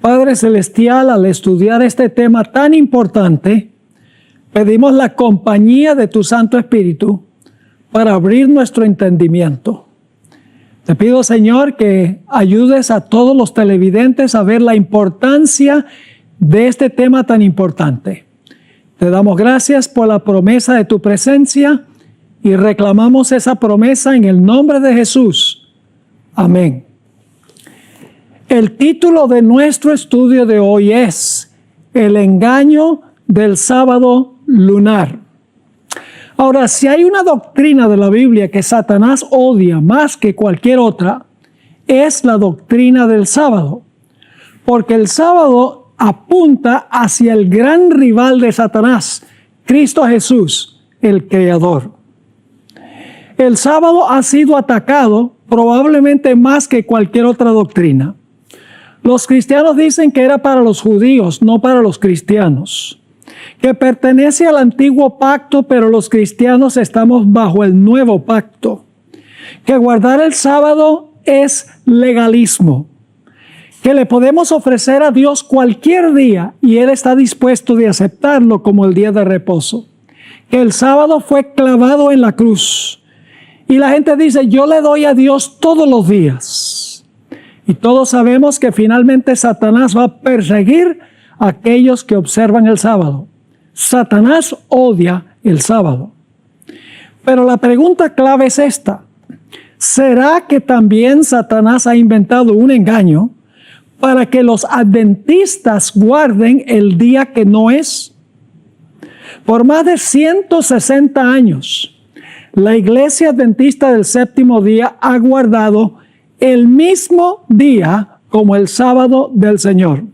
Padre Celestial, al estudiar este tema tan importante, pedimos la compañía de tu Santo Espíritu para abrir nuestro entendimiento. Te pido, Señor, que ayudes a todos los televidentes a ver la importancia de este tema tan importante. Te damos gracias por la promesa de tu presencia y reclamamos esa promesa en el nombre de Jesús. Amén. El título de nuestro estudio de hoy es El engaño del sábado lunar. Ahora, si hay una doctrina de la Biblia que Satanás odia más que cualquier otra, es la doctrina del sábado, porque el sábado apunta hacia el gran rival de Satanás, Cristo Jesús, el Creador. El sábado ha sido atacado probablemente más que cualquier otra doctrina. Los cristianos dicen que era para los judíos, no para los cristianos, que pertenece al antiguo pacto, pero los cristianos estamos bajo el nuevo pacto, que guardar el sábado es legalismo, que le podemos ofrecer a Dios cualquier día y Él está dispuesto de aceptarlo como el día de reposo, que el sábado fue clavado en la cruz y la gente dice, yo le doy a Dios todos los días. Y todos sabemos que finalmente Satanás va a perseguir a aquellos que observan el sábado. Satanás odia el sábado. Pero la pregunta clave es esta. ¿Será que también Satanás ha inventado un engaño para que los adventistas guarden el día que no es? Por más de 160 años, la Iglesia Adventista del Séptimo Día ha guardado el mismo día como el sábado del Señor.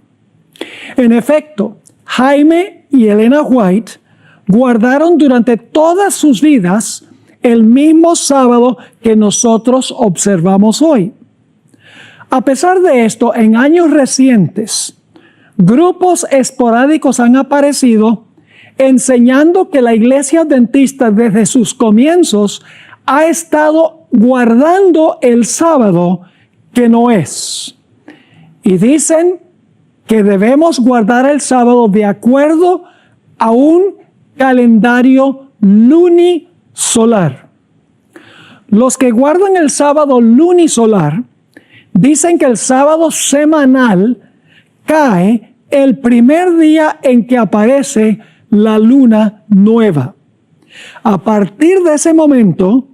En efecto, Jaime y Elena White guardaron durante todas sus vidas el mismo sábado que nosotros observamos hoy. A pesar de esto, en años recientes, grupos esporádicos han aparecido enseñando que la Iglesia Adventista desde sus comienzos ha estado guardando el sábado que no es. Y dicen que debemos guardar el sábado de acuerdo a un calendario lunisolar. Los que guardan el sábado lunisolar dicen que el sábado semanal cae el primer día en que aparece la luna nueva. A partir de ese momento,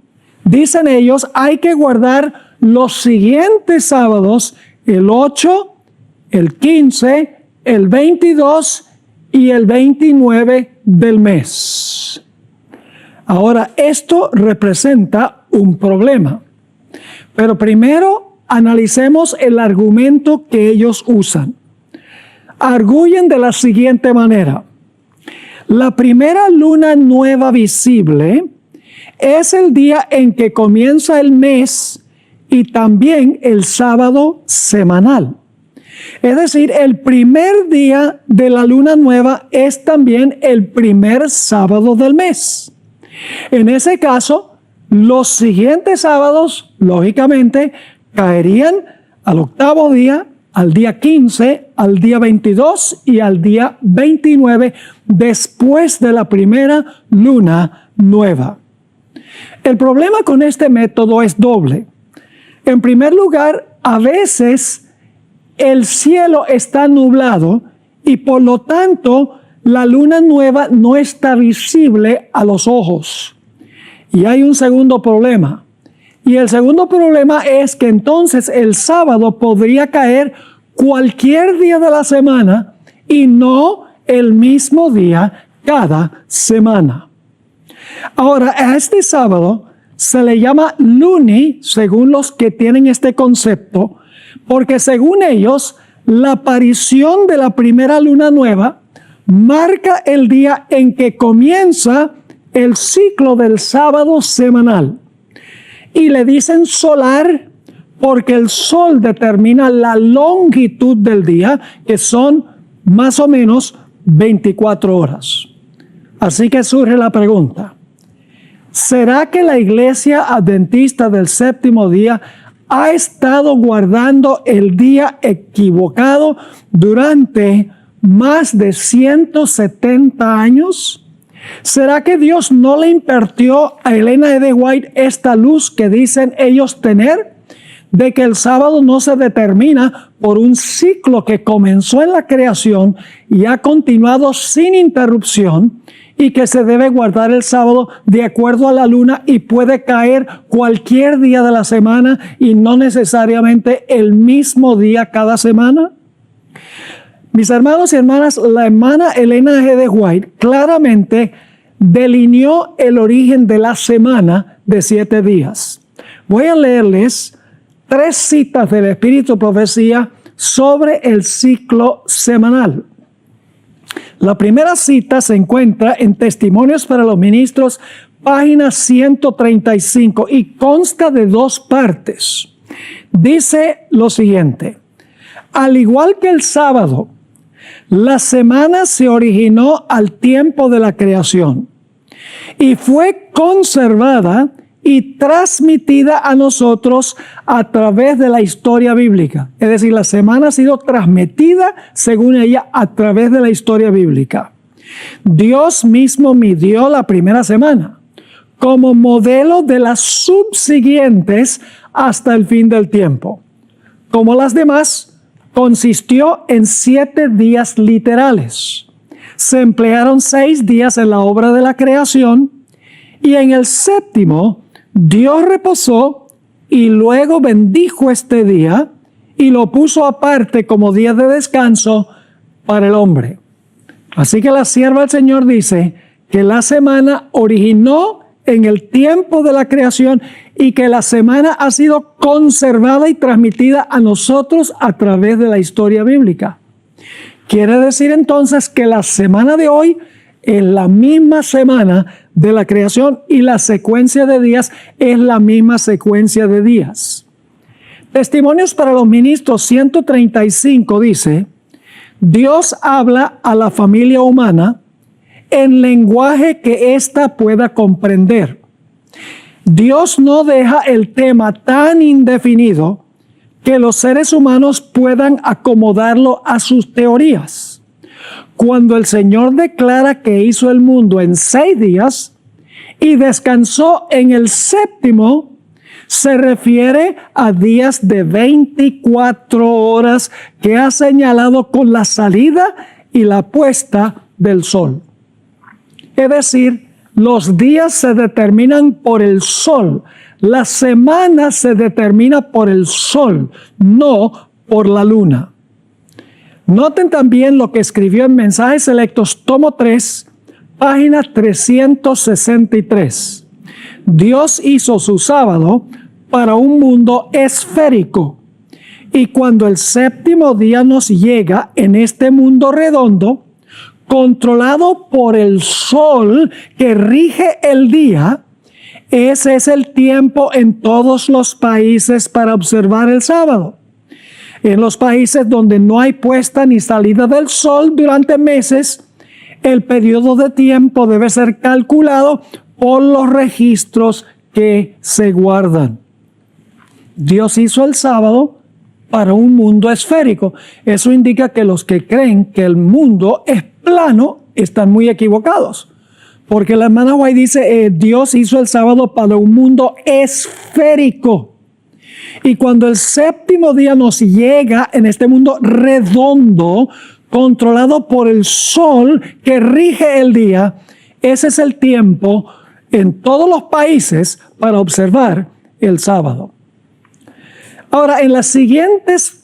dicen ellos, hay que guardar los siguientes sábados, el 8, el 15, el 22 y el 29 del mes. Ahora, esto representa un problema. Pero primero analicemos el argumento que ellos usan. Arguyen de la siguiente manera. La primera luna nueva visible es el día en que comienza el mes y también el sábado semanal. Es decir, el primer día de la luna nueva es también el primer sábado del mes. En ese caso, los siguientes sábados, lógicamente, caerían al octavo día, al día 15, al día 22 y al día 29, después de la primera luna nueva. El problema con este método es doble. En primer lugar, a veces el cielo está nublado y por lo tanto la luna nueva no está visible a los ojos. Y hay un segundo problema. Y el segundo problema es que entonces el sábado podría caer cualquier día de la semana y no el mismo día cada semana. Ahora, a este sábado se le llama luni, según los que tienen este concepto, porque según ellos, la aparición de la primera luna nueva marca el día en que comienza el ciclo del sábado semanal. Y le dicen solar porque el sol determina la longitud del día, que son más o menos 24 horas. Así que surge la pregunta, ¿será que la Iglesia Adventista del Séptimo Día ha estado guardando el día equivocado durante más de 170 años? ¿Será que Dios no le impartió a Elena G. White esta luz que dicen ellos tener? De que el sábado no se determina por un ciclo que comenzó en la creación y ha continuado sin interrupción, y que se debe guardar el sábado de acuerdo a la luna y puede caer cualquier día de la semana y no necesariamente el mismo día cada semana. Mis hermanos y hermanas, la hermana Elena G. White claramente delineó el origen de la semana de 7 días. Voy a leerles 3 citas del Espíritu de Profecía sobre el ciclo semanal. La primera cita se encuentra en Testimonios para los Ministros, página 135, y consta de 2 partes. Dice lo siguiente: al igual que el sábado, la semana se originó al tiempo de la creación y fue conservada y transmitida a nosotros a través de la historia bíblica. Es decir, la semana ha sido transmitida, según ella, a través de la historia bíblica. Dios mismo midió la primera semana como modelo de las subsiguientes hasta el fin del tiempo. Como las demás, consistió en 7 días literales. Se emplearon 6 días en la obra de la creación y en el séptimo Dios reposó y luego bendijo este día y lo puso aparte como día de descanso para el hombre. Así que la sierva del Señor dice que la semana originó en el tiempo de la creación y que la semana ha sido conservada y transmitida a nosotros a través de la historia bíblica. Quiere decir entonces que la semana de hoy es la misma semana de la creación y la secuencia de días es la misma secuencia de días. Testimonios para los Ministros 135 dice: Dios habla a la familia humana en lenguaje que ésta pueda comprender. Dios no deja el tema tan indefinido que los seres humanos puedan acomodarlo a sus teorías. Cuando el Señor declara que hizo el mundo en 6 días y descansó en el séptimo, se refiere a días de 24 horas que ha señalado con la salida y la puesta del sol. Es decir, los días se determinan por el sol. La semana se determina por el sol, no por la luna. Noten también lo que escribió en Mensajes Selectos, tomo 3, página 363. Dios hizo su sábado para un mundo esférico. Y cuando el séptimo día nos llega en este mundo redondo, controlado por el sol que rige el día, ese es el tiempo en todos los países para observar el sábado. En los países donde no hay puesta ni salida del sol durante meses, el periodo de tiempo debe ser calculado por los registros que se guardan. Dios hizo el sábado para un mundo esférico. Eso indica que los que creen que el mundo es plano están muy equivocados. Porque la hermana White dice, Dios hizo el sábado para un mundo esférico. Y cuando el séptimo día nos llega en este mundo redondo, controlado por el sol que rige el día, ese es el tiempo en todos los países para observar el sábado. Ahora, en los siguientes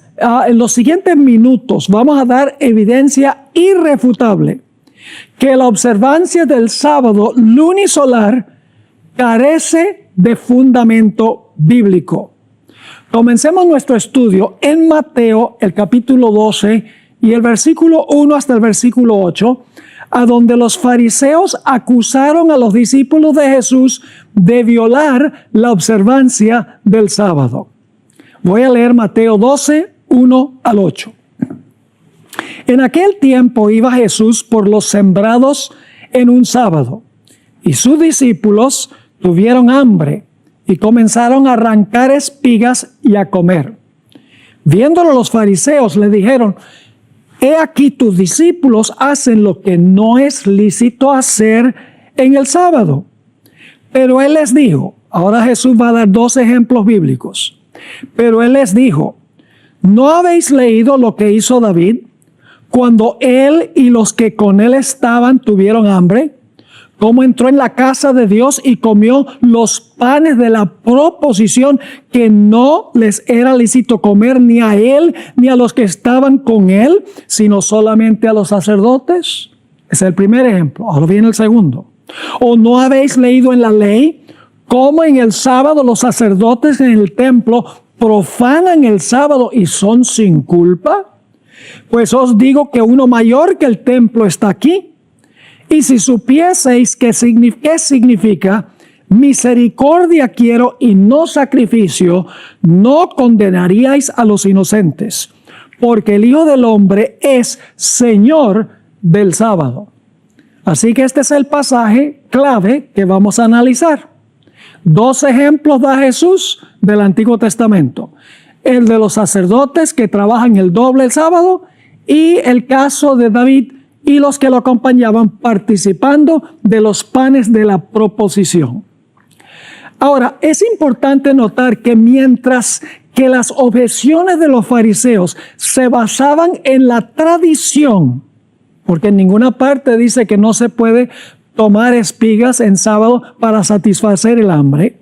minutos vamos a dar evidencia irrefutable que la observancia del sábado lunisolar carece de fundamento bíblico. Comencemos nuestro estudio en Mateo, el capítulo 12 y el versículo 1 hasta el versículo 8, a donde los fariseos acusaron a los discípulos de Jesús de violar la observancia del sábado. Voy a leer Mateo 12, 1 al 8. En aquel tiempo iba Jesús por los sembrados en un sábado, y sus discípulos tuvieron hambre, y comenzaron a arrancar espigas y a comer. Viéndolo los fariseos le dijeron: he aquí tus discípulos hacen lo que no es lícito hacer en el sábado. Pero él les dijo, ahora Jesús va a dar dos ejemplos bíblicos. Pero él les dijo: ¿no habéis leído lo que hizo David cuando él y los que con él estaban tuvieron hambre? Cómo entró en la casa de Dios y comió los panes de la proposición que no les era lícito comer ni a él ni a los que estaban con él, sino solamente a los sacerdotes. Ese es el primer ejemplo. Ahora viene el segundo. ¿O no habéis leído en la ley cómo en el sábado los sacerdotes en el templo profanan el sábado y son sin culpa? Pues os digo que uno mayor que el templo está aquí. Y si supieseis qué significa misericordia quiero y no sacrificio, no condenaríais a los inocentes, porque el Hijo del Hombre es Señor del sábado. Así que este es el pasaje clave que vamos a analizar. Dos ejemplos da Jesús del Antiguo Testamento: el de los sacerdotes que trabajan el doble el sábado y el caso de David y los que lo acompañaban participando de los panes de la proposición. Ahora, es importante notar que mientras que las objeciones de los fariseos se basaban en la tradición, porque en ninguna parte dice que no se puede tomar espigas en sábado para satisfacer el hambre,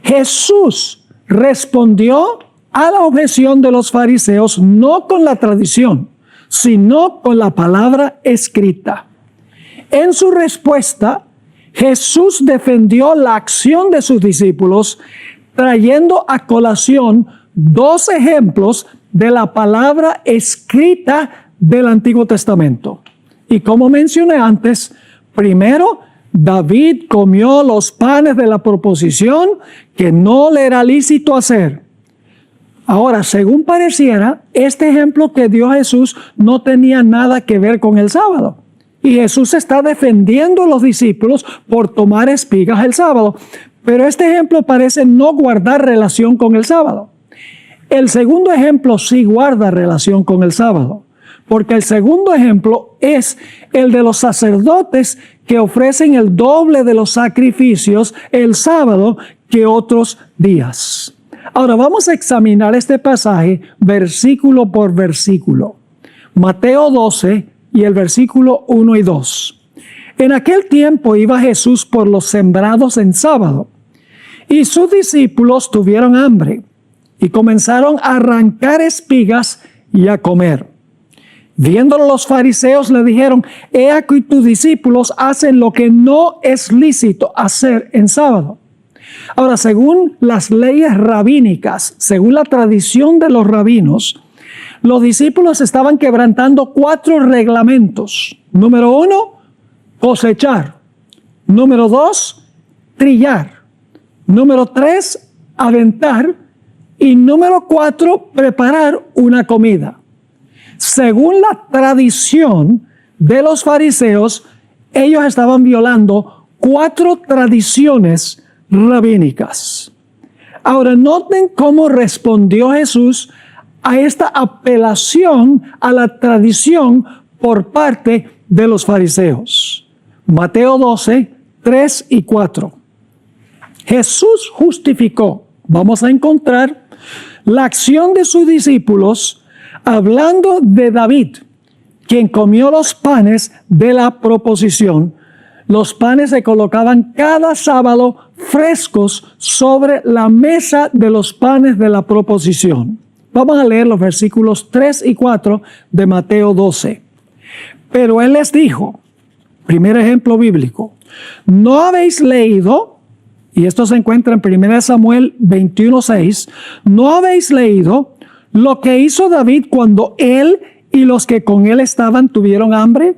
Jesús respondió a la objeción de los fariseos no con la tradición, sino con la palabra escrita. En su respuesta, Jesús defendió la acción de sus discípulos, trayendo a colación dos ejemplos de la palabra escrita del Antiguo Testamento. Y como mencioné antes, primero, David comió los panes de la proposición que no le era lícito hacer. Ahora, según pareciera, este ejemplo que dio Jesús no tenía nada que ver con el sábado. Y Jesús está defendiendo a los discípulos por tomar espigas el sábado. Pero este ejemplo parece no guardar relación con el sábado. El segundo ejemplo sí guarda relación con el sábado, porque el segundo ejemplo es el de los sacerdotes que ofrecen el doble de los sacrificios el sábado que otros días. Ahora vamos a examinar este pasaje versículo por versículo. Mateo 12 y el versículo 1 y 2. En aquel tiempo iba Jesús por los sembrados en sábado, y sus discípulos tuvieron hambre, y comenzaron a arrancar espigas y a comer. Viéndolo los fariseos le dijeron: he aquí tus discípulos hacen lo que no es lícito hacer en sábado. Ahora, según las leyes rabínicas, según la tradición de los rabinos, los discípulos estaban quebrantando 4 reglamentos. Número 1, cosechar. Número 2, trillar. Número 3, aventar. Y número 4, preparar una comida. Según la tradición de los fariseos, ellos estaban violando 4 tradiciones rabínicas. Ahora noten cómo respondió Jesús a esta apelación a la tradición por parte de los fariseos. Mateo 12, 3 y 4. Jesús justificó, vamos a encontrar la acción de sus discípulos hablando de David, quien comió los panes de la proposición. Los panes se colocaban cada sábado frescos sobre la mesa de los panes de la proposición. Vamos a leer los versículos 3 y 4 de Mateo 12. Pero él les dijo, primer ejemplo bíblico: ¿no habéis leído? Y esto se encuentra en 1 Samuel 21:6. ¿No habéis leído lo que hizo David cuando él y los que con él estaban tuvieron hambre?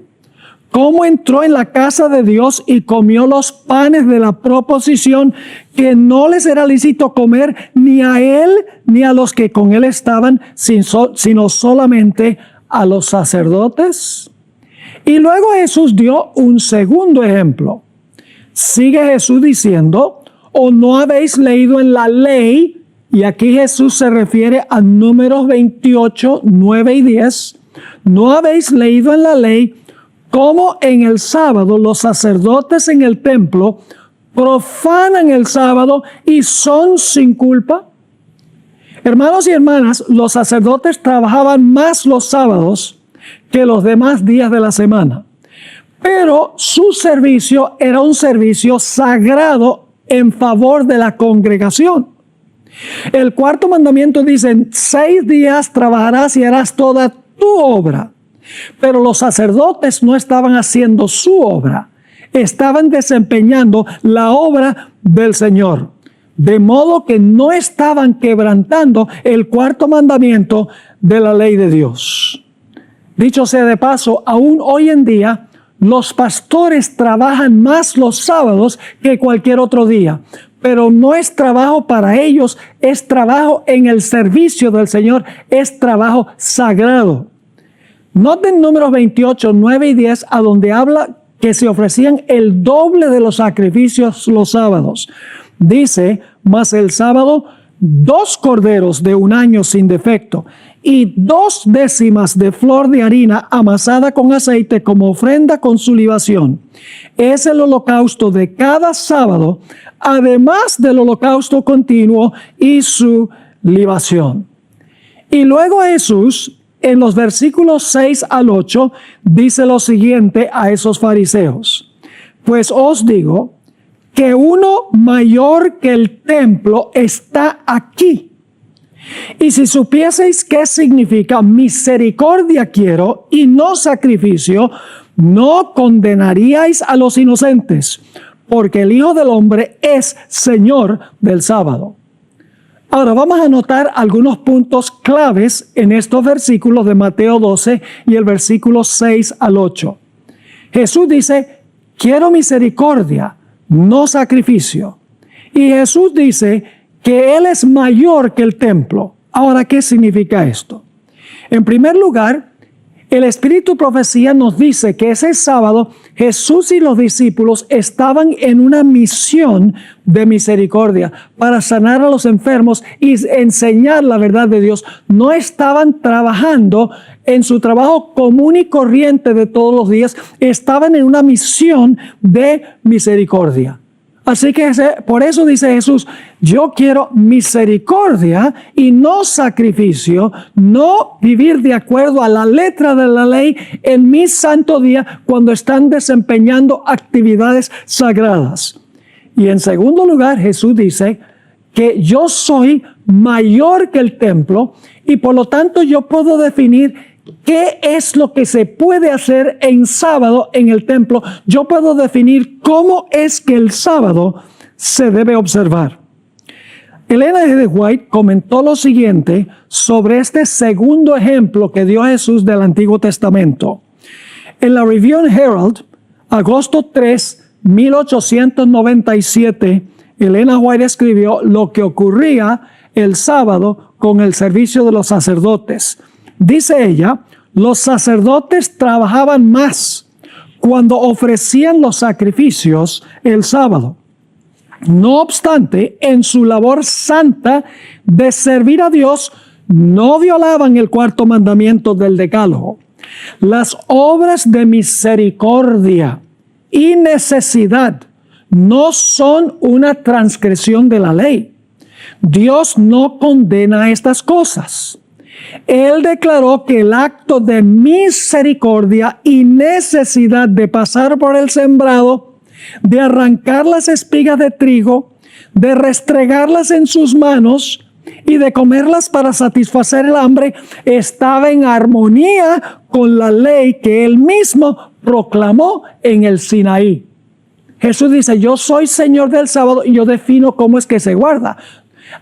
¿Cómo entró en la casa de Dios y comió los panes de la proposición que no les era lícito comer ni a él ni a los que con él estaban, sino solamente a los sacerdotes? Y luego Jesús dio un segundo ejemplo. Sigue Jesús diciendo: ¿O no habéis leído en la ley? Y aquí Jesús se refiere a Números 28, 9 y 10. ¿No habéis leído en la ley cómo en el sábado los sacerdotes en el templo profanan el sábado y son sin culpa? Hermanos y hermanas, los sacerdotes trabajaban más los sábados que los demás días de la semana. Pero su servicio era un servicio sagrado en favor de la congregación. El cuarto mandamiento dice: en 6 días trabajarás y harás toda tu obra. Pero los sacerdotes no estaban haciendo su obra, estaban desempeñando la obra del Señor. De modo que no estaban quebrantando el cuarto mandamiento de la ley de Dios. Dicho sea de paso, aún hoy en día, los pastores trabajan más los sábados que cualquier otro día, pero no es trabajo para ellos, es trabajo en el servicio del Señor, es trabajo sagrado. Noten Números 28, 9 y 10, a donde habla que se ofrecían el doble de los sacrificios los sábados. Dice: mas el sábado 2 corderos de 1 año sin defecto y 2 décimas de flor de harina amasada con aceite como ofrenda con su libación. Es el holocausto de cada sábado, además del holocausto continuo y su libación. Y luego Jesús, en los versículos 6 al 8, dice lo siguiente a esos fariseos: pues os digo que uno mayor que el templo está aquí. Y si supieseis qué significa misericordia quiero y no sacrificio, no condenaríais a los inocentes, porque el Hijo del Hombre es Señor del sábado. Ahora vamos a notar algunos puntos claves en estos versículos de Mateo 12 y el versículo 6 al 8. Jesús dice: quiero misericordia, no sacrificio. Y Jesús dice que Él es mayor que el templo. Ahora, ¿qué significa esto? En primer lugar, el Espíritu Profecía nos dice que ese sábado Jesús y los discípulos estaban en una misión de misericordia para sanar a los enfermos y enseñar la verdad de Dios. No estaban trabajando en su trabajo común y corriente de todos los días, estaban en una misión de misericordia. Así que por eso dice Jesús: yo quiero misericordia y no sacrificio, no vivir de acuerdo a la letra de la ley en mi santo día cuando están desempeñando actividades sagradas. Y en segundo lugar, Jesús dice que yo soy mayor que el templo y por lo tanto yo puedo definir ¿qué es lo que se puede hacer en sábado en el templo? Yo puedo definir cómo es que el sábado se debe observar. Elena G. White comentó lo siguiente sobre este segundo ejemplo que dio Jesús del Antiguo Testamento. En la Review and Herald, agosto 3, 1897, Elena White escribió lo que ocurría el sábado con el servicio de los sacerdotes. Dice ella: los sacerdotes trabajaban más cuando ofrecían los sacrificios el sábado. No obstante, en su labor santa de servir a Dios, no violaban el cuarto mandamiento del Decálogo. Las obras de misericordia y necesidad no son una transgresión de la ley. Dios no condena estas cosas. Él declaró que el acto de misericordia y necesidad de pasar por el sembrado, de arrancar las espigas de trigo, de restregarlas en sus manos y de comerlas para satisfacer el hambre, estaba en armonía con la ley que Él mismo proclamó en el Sinaí. Jesús dice: yo soy Señor del sábado y yo defino cómo es que se guarda.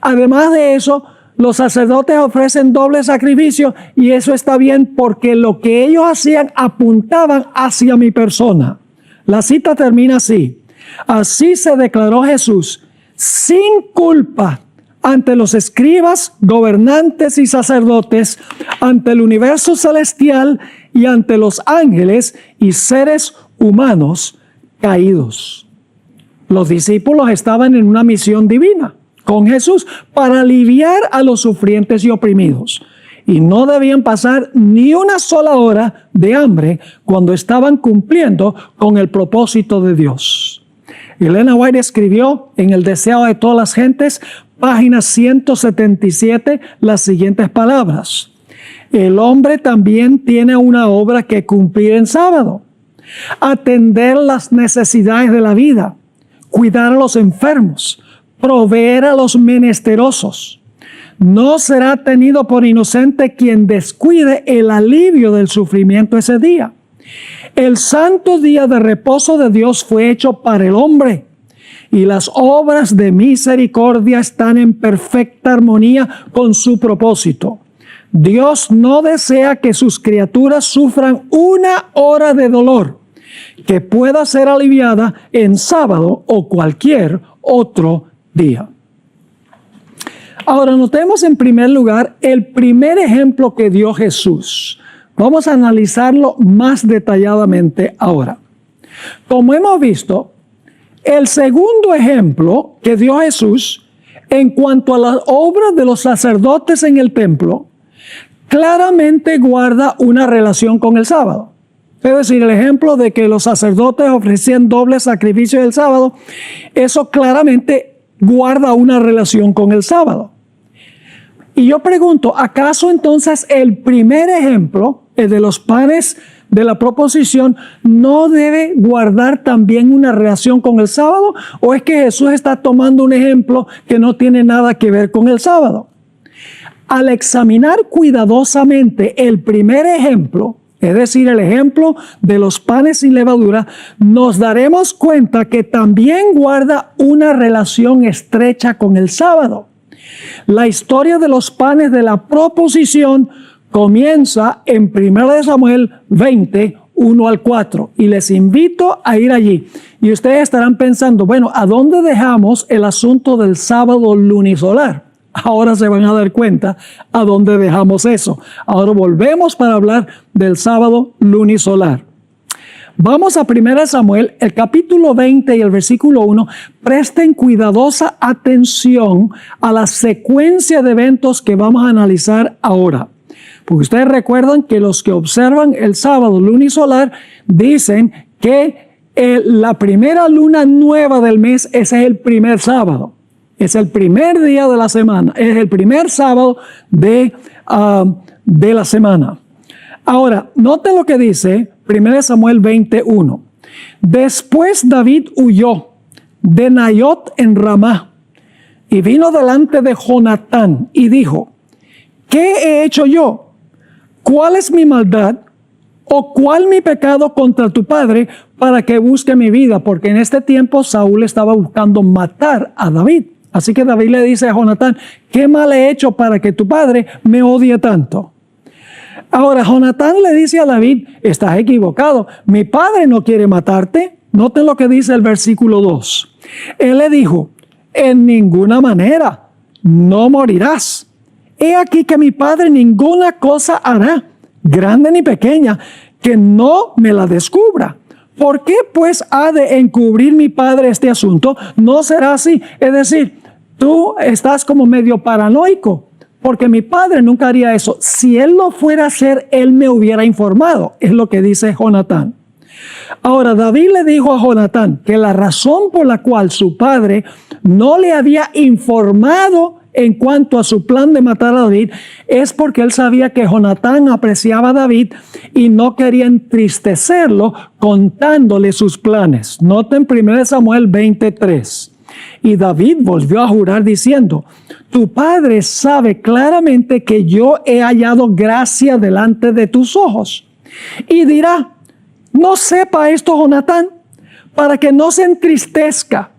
Además de eso, los sacerdotes ofrecen doble sacrificio y eso está bien porque lo que ellos hacían apuntaban hacia mi persona. La cita termina así: así se declaró Jesús sin culpa ante los escribas, gobernantes y sacerdotes, ante el universo celestial y ante los ángeles y seres humanos caídos. Los discípulos estaban en una misión divina con Jesús para aliviar a los sufrientes y oprimidos. Y no debían pasar ni una sola hora de hambre cuando estaban cumpliendo con el propósito de Dios. Elena White escribió en El deseo de todas las gentes, página 177, las siguientes palabras. El hombre también tiene una obra que cumplir en sábado. Atender las necesidades de la vida, cuidar a los enfermos, proveer a los menesterosos. No será tenido por inocente quien descuide el alivio del sufrimiento ese día. El santo día de reposo de Dios fue hecho para el hombre, y las obras de misericordia están en perfecta armonía con su propósito. Dios no desea que sus criaturas sufran una hora de dolor que pueda ser aliviada en sábado o cualquier otro día. Ahora notemos en primer lugar el primer ejemplo que dio Jesús. Vamos a analizarlo más detalladamente ahora. Como hemos visto, el segundo ejemplo que dio Jesús en cuanto a las obras de los sacerdotes en el templo, claramente guarda una relación con el sábado. Es decir, el ejemplo de que los sacerdotes ofrecían doble sacrificio el sábado, eso claramente guarda una relación con el sábado. Y yo pregunto, ¿acaso entonces el primer ejemplo, el de los panes de la proposición, no debe guardar también una relación con el sábado? ¿O es que Jesús está tomando un ejemplo que no tiene nada que ver con el sábado? Al examinar cuidadosamente el primer ejemplo, es decir, el ejemplo de los panes sin levadura, nos daremos cuenta que también guarda una relación estrecha con el sábado. La historia de los panes de la proposición comienza en 1 Samuel 20, 1 al 4, y les invito a ir allí. Y ustedes estarán pensando, bueno, ¿a dónde dejamos el asunto del sábado lunisolar? Ahora se van a dar cuenta a dónde dejamos eso. Ahora volvemos para hablar del sábado lunisolar. Vamos a 1 Samuel, el capítulo 20 y el versículo 1. Presten cuidadosa atención a la secuencia de eventos que vamos a analizar ahora. Porque ustedes recuerdan que los que observan el sábado lunisolar dicen que la primera luna nueva del mes, ese es el primer sábado. Es el primer día de la semana. Es el primer sábado de la semana. Ahora, noten lo que dice 1 Samuel 21. Después David huyó de Nayot en Ramá y vino delante de Jonatán y dijo, ¿qué he hecho yo? ¿Cuál es mi maldad? ¿O cuál mi pecado contra tu padre para que busque mi vida? Porque en este tiempo Saúl estaba buscando matar a David. Así que David le dice a Jonatán, ¿qué mal he hecho para que tu padre me odie tanto? Ahora, Jonatán le dice a David, estás equivocado, mi padre no quiere matarte. Noten lo que dice el versículo 2. Él le dijo, en ninguna manera, no morirás. He aquí que mi padre ninguna cosa hará, grande ni pequeña, que no me la descubra. ¿Por qué pues ha de encubrir mi padre este asunto? No será así. Es decir, tú estás como medio paranoico, porque mi padre nunca haría eso. Si él lo fuera a hacer, él me hubiera informado. Es lo que dice Jonatán. Ahora, David le dijo a Jonatán que la razón por la cual su padre no le había informado en cuanto a su plan de matar a David es porque él sabía que Jonatán apreciaba a David y no quería entristecerlo contándole sus planes. Noten 1 Samuel 23. Y David volvió a jurar diciendo, tu padre sabe claramente que yo he hallado gracia delante de tus ojos. Y dirá, no sepa esto Jonatán, para que no se entristezca.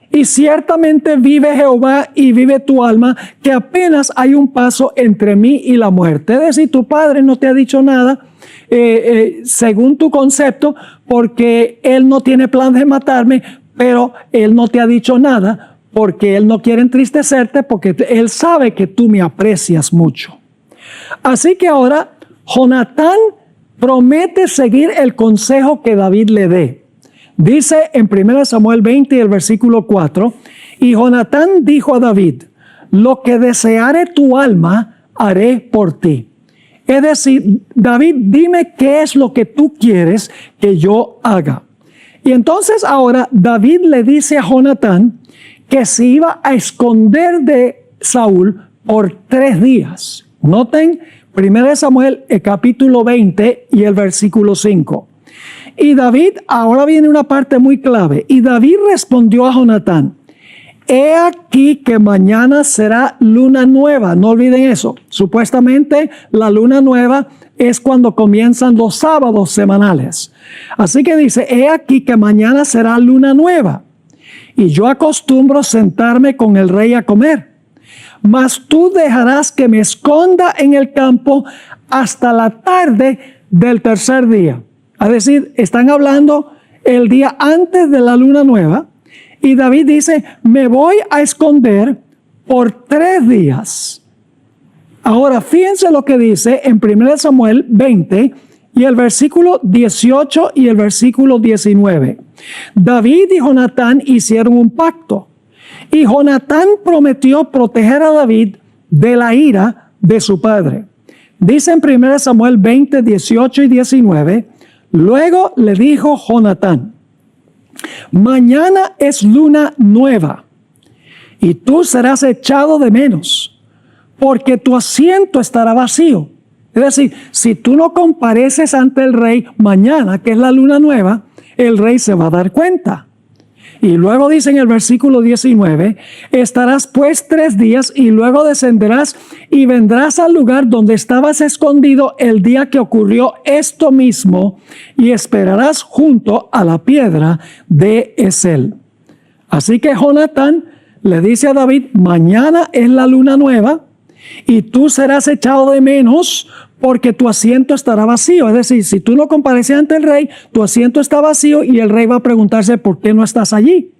Y ciertamente vive Jehová y vive tu alma, que apenas hay un paso entre mí y la muerte. Es decir, tu padre no te ha dicho nada, según tu concepto, porque él no tiene plan de matarme, pero él no te ha dicho nada porque él no quiere entristecerte, porque él sabe que tú me aprecias mucho. Así que ahora Jonatán promete seguir el consejo que David le dé. Dice en 1 Samuel 20 y el versículo 4, y Jonatán dijo a David, lo que deseare tu alma, haré por ti. Es decir, David, dime qué es lo que tú quieres que yo haga. Y entonces ahora David le dice a Jonatán que se iba a esconder de Saúl por 3 días. Noten 1 Samuel capítulo 20 y el versículo 5. Y David, ahora viene una parte muy clave. Y David respondió a Jonatán, he aquí que mañana será luna nueva. No olviden eso. Supuestamente la luna nueva es cuando comienzan los sábados semanales. Así que dice, he aquí que mañana será luna nueva. Y yo acostumbro sentarme con el rey a comer. Mas tú dejarás que me esconda en el campo hasta la tarde del 3er día. Es decir, están hablando el día antes de la luna nueva. Y David dice, me voy a esconder por 3 días. Ahora, fíjense lo que dice en 1 Samuel 20 y el versículo 18 y el versículo 19. David y Jonatán hicieron un pacto. Y Jonatán prometió proteger a David de la ira de su padre. Dice en 1 Samuel 20, 18 y 19, luego le dijo Jonatán, mañana es luna nueva y tú serás echado de menos, porque tu asiento estará vacío. Es decir, si tú no compareces ante el rey mañana, que es la luna nueva, el rey se va a dar cuenta. Y luego dice en el versículo 19, estarás pues 3 días y luego descenderás y vendrás al lugar donde estabas escondido el día que ocurrió esto mismo y esperarás junto a la piedra de Esel. Así que Jonatán le dice a David, mañana es la luna nueva y tú serás echado de menos porque tu asiento estará vacío. Es decir, si tú no compareces ante el rey, tu asiento está vacío y el rey va a preguntarse por qué no estás allí.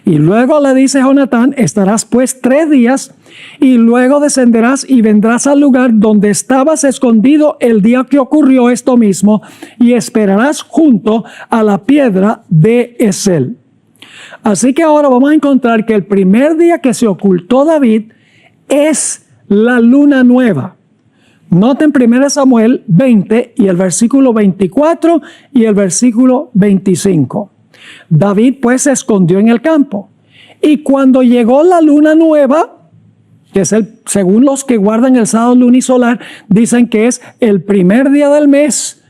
Y luego le dice Jonatán, estarás pues 3 días y luego descenderás y vendrás al lugar donde estabas escondido el día que ocurrió esto mismo y esperarás junto a la piedra de Esel. Así que ahora vamos a encontrar que el primer día que se ocultó David es la luna nueva. Noten 1 Samuel 20 y el versículo 24 y el versículo 25. David pues se escondió en el campo. Y cuando llegó la luna nueva, que es según los que guardan el sábado lunisolar, dicen que es el primer día del mes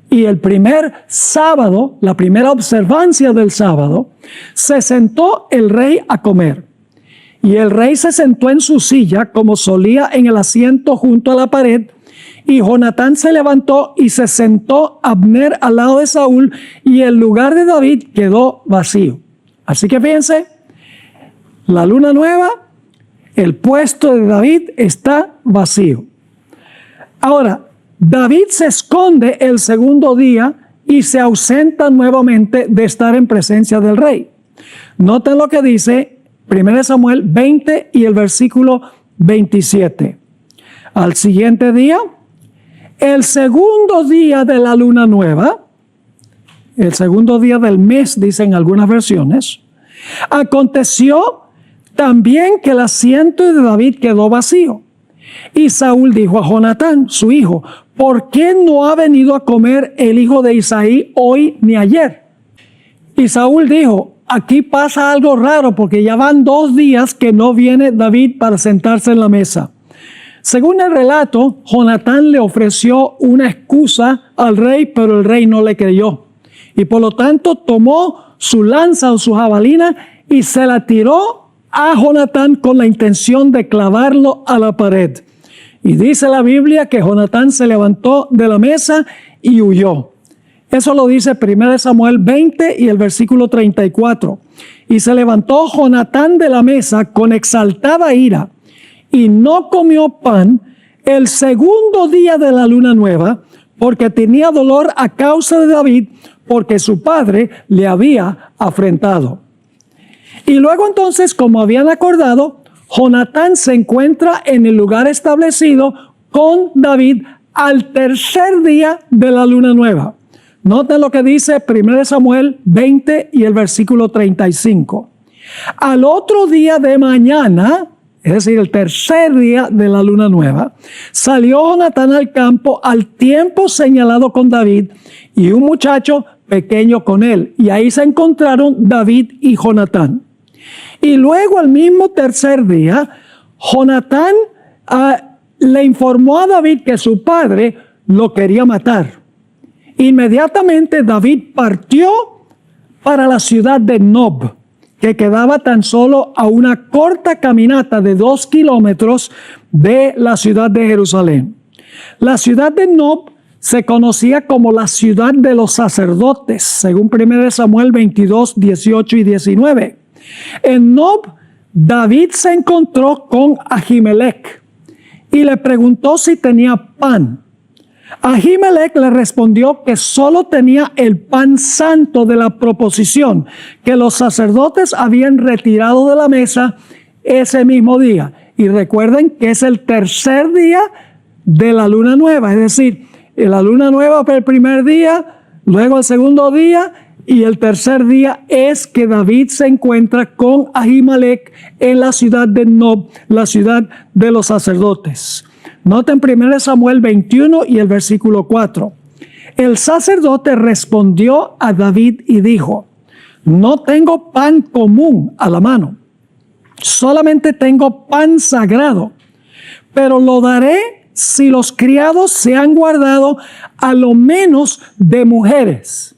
y el primer sábado, la primera observancia del sábado, se sentó el rey a comer. Y el rey se sentó en su silla, como solía en el asiento junto a la pared, y Jonatán se levantó y se sentó Abner al lado de Saúl, y el lugar de David quedó vacío. Así que fíjense, la luna nueva, el puesto de David está vacío. Ahora, David se esconde el segundo día y se ausenta nuevamente de estar en presencia del rey. Noten lo que dice 1 Samuel 20 y el versículo 27. Al siguiente día, el segundo día de la luna nueva, el segundo día del mes, dicen algunas versiones, aconteció también que el asiento de David quedó vacío. Y Saúl dijo a Jonatán, su hijo, ¿por qué no ha venido a comer el hijo de Isaí hoy ni ayer? Y Saúl dijo, aquí pasa algo raro porque ya van 2 días que no viene David para sentarse en la mesa. Según el relato, Jonatán le ofreció una excusa al rey, pero el rey no le creyó. Y por lo tanto tomó su lanza o su jabalina y se la tiró a Jonatán con la intención de clavarlo a la pared. Y dice la Biblia que Jonatán se levantó de la mesa y huyó. Eso lo dice 1 Samuel 20 y el versículo 34. Y se levantó Jonatán de la mesa con exaltada ira y no comió pan el segundo día de la luna nueva, porque tenía dolor a causa de David, porque su padre le había afrentado. Y luego entonces, como habían acordado, Jonatán se encuentra en el lugar establecido con David al tercer día de la luna nueva. Noten lo que dice 1 Samuel 20 y el versículo 35. Al otro día de mañana, es decir, el tercer día de la luna nueva, salió Jonatán al campo al tiempo señalado con David y un muchacho pequeño con él. Y ahí se encontraron David y Jonatán. Y luego al mismo tercer día, Jonatán le informó a David que su padre lo quería matar. Inmediatamente David partió para la ciudad de Nob, que quedaba tan solo a una corta caminata de 2 kilómetros de la ciudad de Jerusalén. La ciudad de Nob se conocía como la ciudad de los sacerdotes, según 1 Samuel 22, 18 y 19. En Nob, David se encontró con Ahimelech y le preguntó si tenía pan. Ahimelech le respondió que solo tenía el pan santo de la proposición, que los sacerdotes habían retirado de la mesa ese mismo día. Y recuerden que es el tercer día de la luna nueva, es decir, la luna nueva fue el primer día, luego el segundo día, y el tercer día es que David se encuentra con Ahimelech en la ciudad de Nob, la ciudad de los sacerdotes. Noten 1 Samuel 21 y el versículo 4. El sacerdote respondió a David y dijo: no tengo pan común a la mano, solamente tengo pan sagrado, pero lo daré si los criados se han guardado a lo menos de mujeres.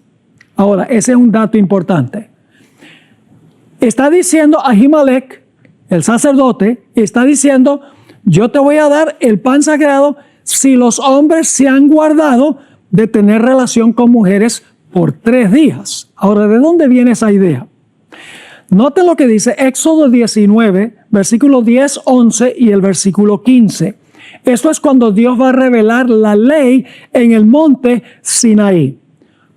Ahora, ese es un dato importante. Está diciendo Ahimelech, el sacerdote, está diciendo: yo te voy a dar el pan sagrado si los hombres se han guardado de tener relación con mujeres por 3 días. Ahora, ¿de dónde viene esa idea? Noten lo que dice Éxodo 19, versículo 10, 11 y el versículo 15. Esto es cuando Dios va a revelar la ley en el monte Sinaí.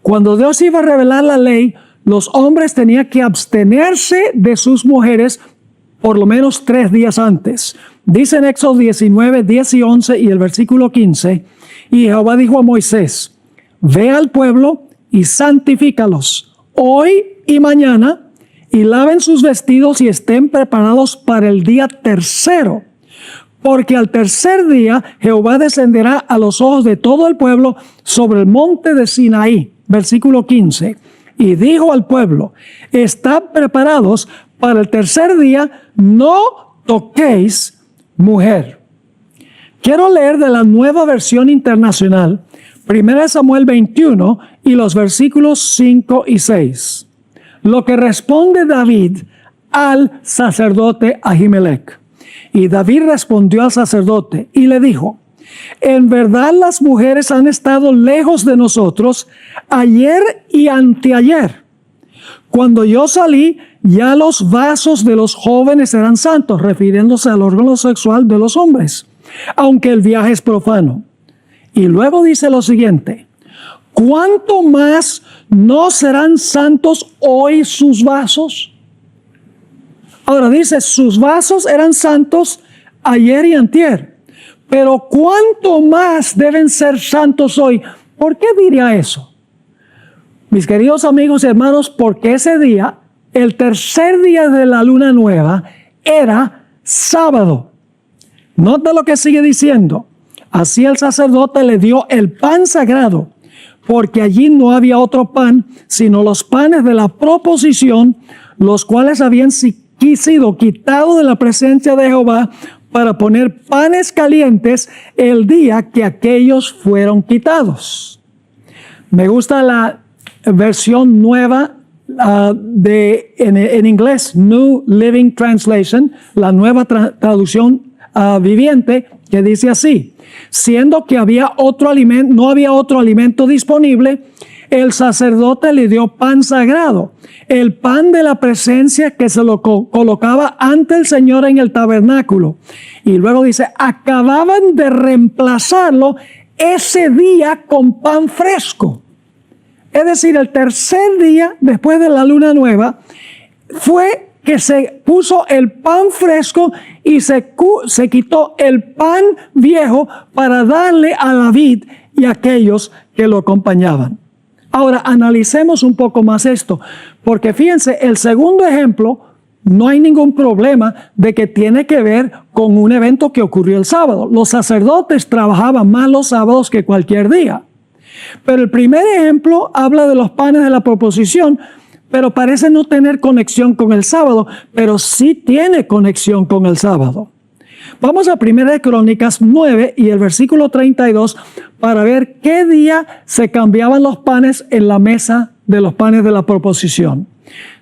Cuando Dios iba a revelar la ley, los hombres tenían que abstenerse de sus mujeres por lo menos 3 días antes. Dice en Éxodo 19, 10 y 11 y el versículo 15, y Jehová dijo a Moisés: ve al pueblo y santifícalos hoy y mañana, y laven sus vestidos y estén preparados para el día tercero. Porque al tercer día Jehová descenderá a los ojos de todo el pueblo sobre el monte de Sinaí. Versículo 15. Y dijo al pueblo: estad preparados para el tercer día, no toquéis mujer. Quiero leer de la Nueva Versión Internacional, 1 Samuel 21 y los versículos 5 y 6. Lo que responde David al sacerdote Ahimelech. Y David respondió al sacerdote y le dijo: en verdad las mujeres han estado lejos de nosotros ayer y anteayer. Cuando yo salí, ya los vasos de los jóvenes eran santos, refiriéndose al órgano sexual de los hombres, aunque el viaje es profano. Y luego dice lo siguiente: ¿cuánto más no serán santos hoy sus vasos? Ahora dice, sus vasos eran santos ayer y antier, pero ¿cuánto más deben ser santos hoy? ¿Por qué diría eso? Mis queridos amigos y hermanos, porque ese día, el tercer día de la luna nueva, era sábado. Nota lo que sigue diciendo. Así el sacerdote le dio el pan sagrado, porque allí no había otro pan, sino los panes de la proposición, los cuales habían sido quitados de la presencia de Jehová para poner panes calientes el día que aquellos fueron quitados. Me gusta la versión nueva en inglés, New Living Translation, la nueva traducción viviente, que dice así: siendo que no había otro alimento disponible, el sacerdote le dio pan sagrado, el pan de la presencia que se lo colocaba ante el Señor en el tabernáculo. Y luego dice, acababan de reemplazarlo ese día con pan fresco. Es decir, el tercer día después de la luna nueva fue que se puso el pan fresco y se quitó el pan viejo para darle a David y a aquellos que lo acompañaban. Ahora, analicemos un poco más esto, porque fíjense, el segundo ejemplo, no hay ningún problema de que tiene que ver con un evento que ocurrió el sábado. Los sacerdotes trabajaban más los sábados que cualquier día. Pero el primer ejemplo habla de los panes de la proposición, pero parece no tener conexión con el sábado, pero sí tiene conexión con el sábado. Vamos a 1 Crónicas 9 y el versículo 32 para ver qué día se cambiaban los panes en la mesa de los panes de la proposición.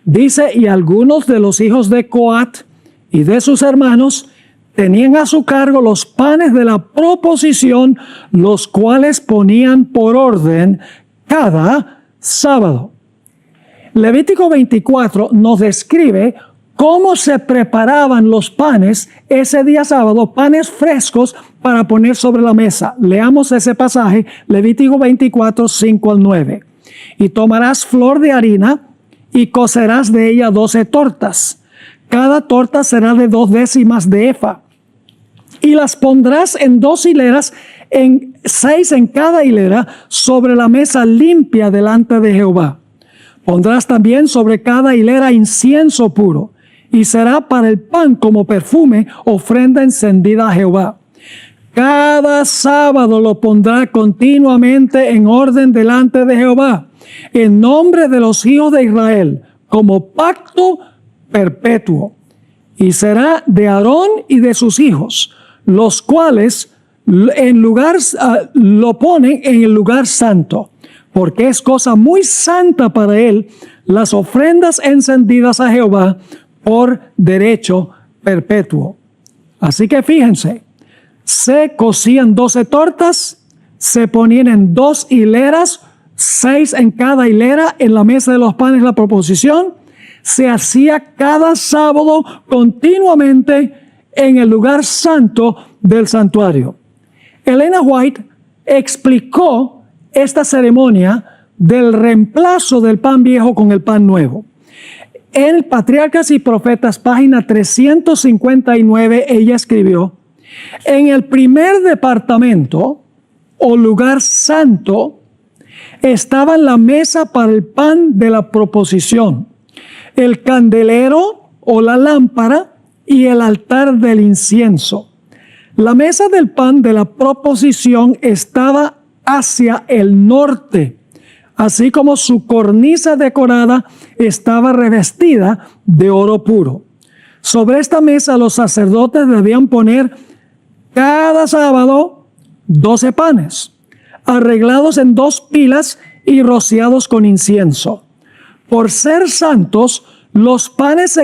Dice, y algunos de los hijos de Coat y de sus hermanos tenían a su cargo los panes de la proposición, los cuales ponían por orden cada sábado. Levítico 24 nos describe cómo se preparaban los panes ese día sábado, panes frescos para poner sobre la mesa. Leamos ese pasaje, Levítico 24, 5 al 9. Y tomarás flor de harina y cocerás de ella 12 tortas. Cada torta será de 2 décimas de efa. Y las pondrás en 2 hileras, en 6 en cada hilera, sobre la mesa limpia delante de Jehová. Pondrás también sobre cada hilera incienso puro, y será para el pan como perfume, ofrenda encendida a Jehová. Cada sábado lo pondrá continuamente en orden delante de Jehová, en nombre de los hijos de Israel, como pacto perpetuo. Y será de Aarón y de sus hijos, los cuales lo ponen en el lugar santo, porque es cosa muy santa para él las ofrendas encendidas a Jehová por derecho perpetuo. Así que fíjense, se cocían 12 tortas, se ponían en 2 hileras, 6 en cada hilera en la mesa de los panes de la proposición. Se hacía cada sábado continuamente en el lugar santo del santuario. Elena White explicó esta ceremonia del reemplazo del pan viejo con el pan nuevo. En Patriarcas y Profetas, página 359, ella escribió: en el primer departamento o lugar santo estaba la mesa para el pan de la proposición, el candelero o la lámpara y el altar del incienso. La mesa del pan de la proposición estaba hacia el norte, así como su cornisa decorada estaba revestida de oro puro. Sobre esta mesa los sacerdotes debían poner cada sábado 12 panes, arreglados en 2 pilas y rociados con incienso. Por ser santos, los panes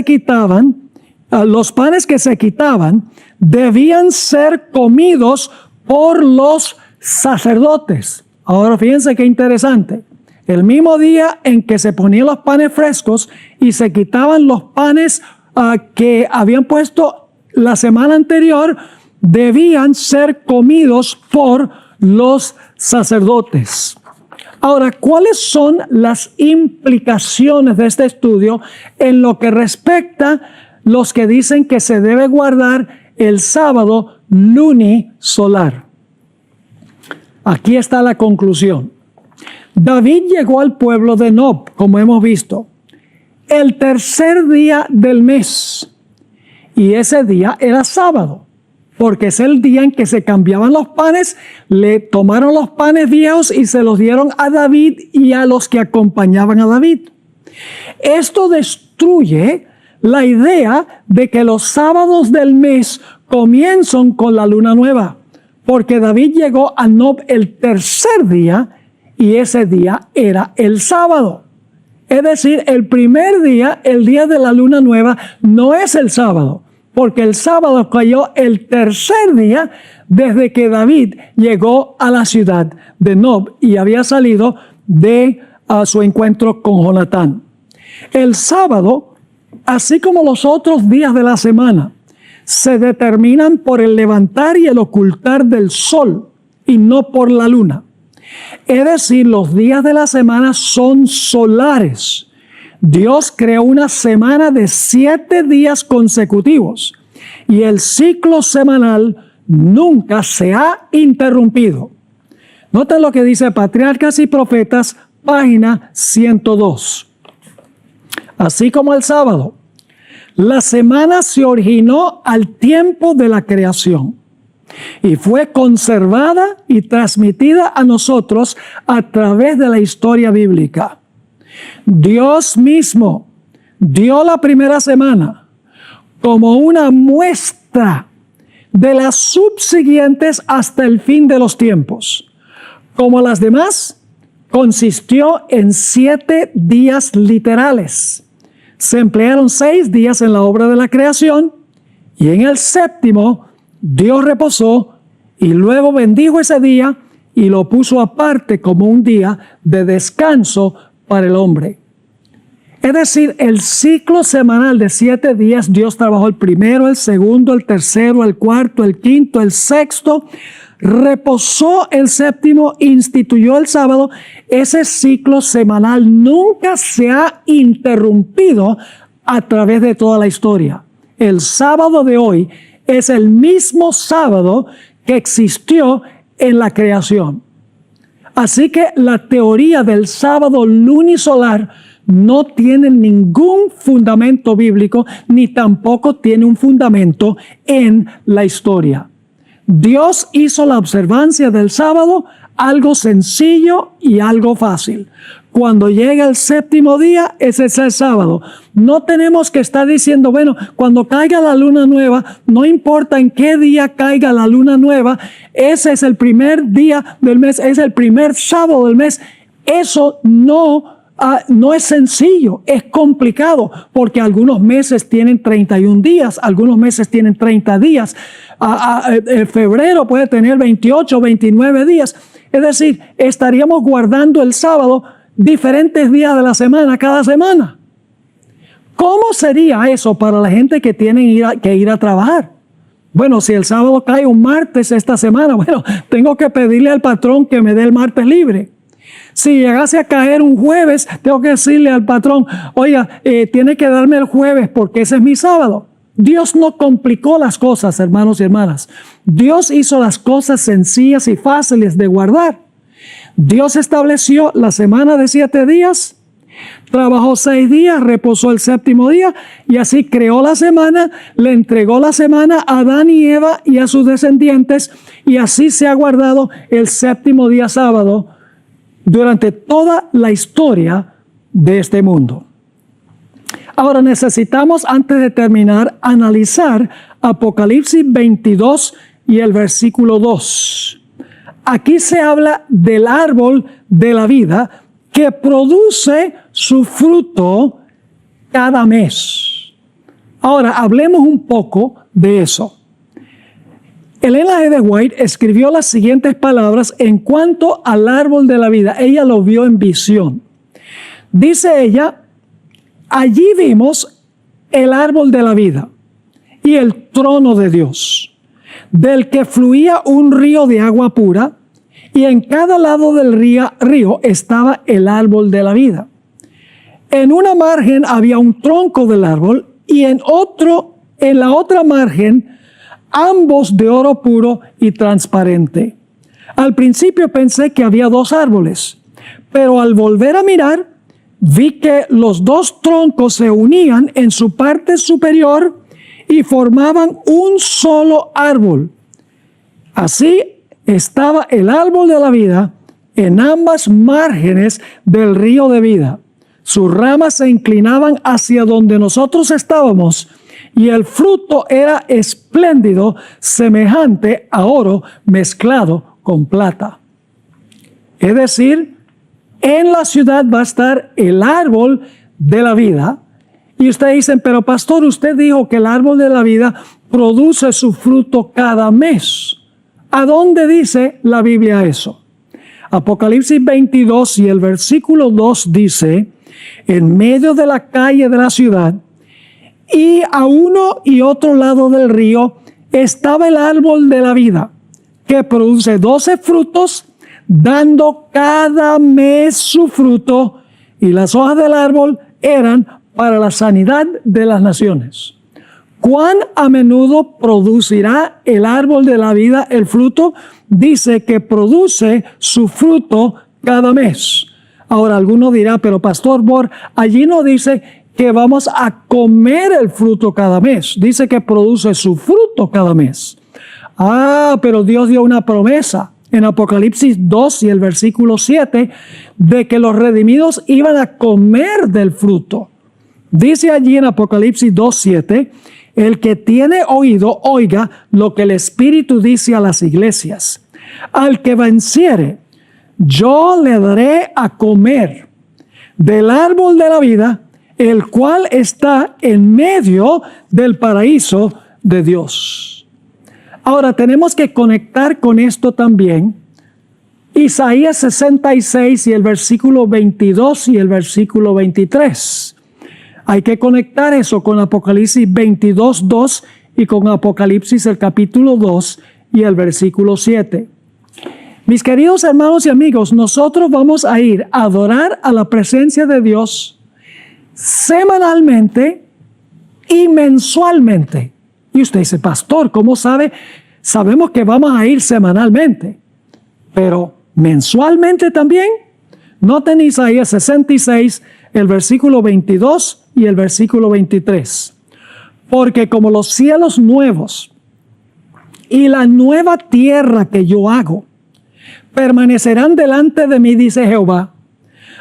que se quitaban debían ser comidos por los sacerdotes. Ahora fíjense qué interesante. El mismo día en que se ponían los panes frescos y se quitaban los panes que habían puesto la semana anterior, debían ser comidos por los sacerdotes. Ahora, ¿cuáles son las implicaciones de este estudio en lo que respecta a los que dicen que se debe guardar el sábado lunisolar? Aquí está la conclusión. David llegó al pueblo de Nob, como hemos visto, el tercer día del mes. Y ese día era sábado, porque es el día en que se cambiaban los panes. Le tomaron los panes viejos y se los dieron a David y a los que acompañaban a David. Esto destruye la idea de que los sábados del mes comienzan con la luna nueva, porque David llegó a Nob el tercer día y ese día era el sábado. Es decir, el primer día, el día de la luna nueva, no es el sábado, porque el sábado cayó el tercer día desde que David llegó a la ciudad de Nob y había salido de su encuentro con Jonatán. El sábado, así como los otros días de la semana, se determinan por el levantar y el ocultar del sol y no por la luna. Es decir, los días de la semana son solares. Dios creó una semana de 7 días consecutivos y el ciclo semanal nunca se ha interrumpido. Noten lo que dice Patriarcas y Profetas, página 102. Así como el sábado, la semana se originó al tiempo de la creación y fue conservada y transmitida a nosotros a través de la historia bíblica. Dios mismo dio la primera semana como una muestra de las subsiguientes hasta el fin de los tiempos. Como las demás, consistió en 7 días literales. Se emplearon 6 días en la obra de la creación y en el séptimo Dios reposó y luego bendijo ese día y lo puso aparte como un día de descanso para el hombre. Es decir, el ciclo semanal de 7 días, Dios trabajó el primero, el segundo, el tercero, el cuarto, el quinto, el sexto, reposó el séptimo, instituyó el sábado. Ese ciclo semanal nunca se ha interrumpido a través de toda la historia. El sábado de hoy es el mismo sábado que existió en la creación. Así que la teoría del sábado lunisolar no tiene ningún fundamento bíblico, ni tampoco tiene un fundamento en la historia. Dios hizo la observancia del sábado algo sencillo y algo fácil. Cuando llega el séptimo día, ese es el sábado. No tenemos que estar diciendo, bueno, cuando caiga la luna nueva, no importa en qué día caiga la luna nueva, ese es el primer día del mes, es el primer sábado del mes. Eso no es sencillo, es complicado, porque algunos meses tienen 31 días, algunos meses tienen 30 días. Febrero puede tener 28, 29 días. Es decir, estaríamos guardando el sábado diferentes días de la semana, cada semana. ¿Cómo sería eso para la gente que tiene que ir a trabajar? Bueno, si el sábado cae un martes esta semana, bueno, tengo que pedirle al patrón que me dé el martes libre. Si llegase a caer un jueves, tengo que decirle al patrón, oiga, tiene que darme el jueves porque ese es mi sábado. Dios no complicó las cosas, hermanos y hermanas. Dios hizo las cosas sencillas y fáciles de guardar. Dios estableció la semana de 7 días, trabajó 6 días, reposó el séptimo día y así creó la semana, le entregó la semana a Adán y Eva y a sus descendientes y así se ha guardado el séptimo día sábado durante toda la historia de este mundo. Ahora necesitamos, antes de terminar, analizar Apocalipsis 22 y el versículo 2. Aquí se habla del árbol de la vida que produce su fruto cada mes. Ahora, hablemos un poco de eso. Ellen G. White escribió las siguientes palabras en cuanto al árbol de la vida. Ella lo vio en visión. Dice ella, allí vimos el árbol de la vida y el trono de Dios, del que fluía un río de agua pura, y en cada lado del río estaba el árbol de la vida. En una margen había un tronco del árbol y en la otra margen, ambos de oro puro y transparente. Al principio pensé que había 2 árboles, pero al volver a mirar, vi que los 2 troncos se unían en su parte superior y formaban un solo árbol. Así estaba el árbol de la vida en ambas márgenes del río de vida. Sus ramas se inclinaban hacia donde nosotros estábamos y el fruto era espléndido, semejante a oro mezclado con plata. Es decir, en la ciudad va a estar el árbol de la vida. Y ustedes dicen, pero pastor, usted dijo que el árbol de la vida produce su fruto cada mes. ¿A dónde dice la Biblia eso? Apocalipsis 22 y el versículo 2 dice, en medio de la calle de la ciudad y a uno y otro lado del río estaba el árbol de la vida, que produce 12 frutos, dando cada mes su fruto, y las hojas del árbol eran para la sanidad de las naciones. ¿Cuán a menudo producirá el árbol de la vida el fruto? Dice que produce su fruto cada mes. Ahora alguno dirá, pero Pastor Bor, allí no dice que vamos a comer el fruto cada mes. Dice que produce su fruto cada mes. Pero Dios dio una promesa en Apocalipsis 2 y el versículo 7 de que los redimidos iban a comer del fruto. Dice allí en Apocalipsis 2:7, el que tiene oído, oiga lo que el Espíritu dice a las iglesias. Al que venciere, yo le daré a comer del árbol de la vida, el cual está en medio del paraíso de Dios. Ahora tenemos que conectar con esto también Isaías 66 y el versículo 22 y el versículo 23. Hay que conectar eso con Apocalipsis 22:2 y con Apocalipsis el capítulo 2 y el versículo 7. Mis queridos hermanos y amigos, nosotros vamos a ir a adorar a la presencia de Dios semanalmente y mensualmente. Y usted dice, pastor, ¿cómo sabe? Sabemos que vamos a ir semanalmente, pero mensualmente también. Noten Isaías 66, el versículo 22 y el versículo 23. Porque como los cielos nuevos y la nueva tierra que yo hago permanecerán delante de mí, dice Jehová,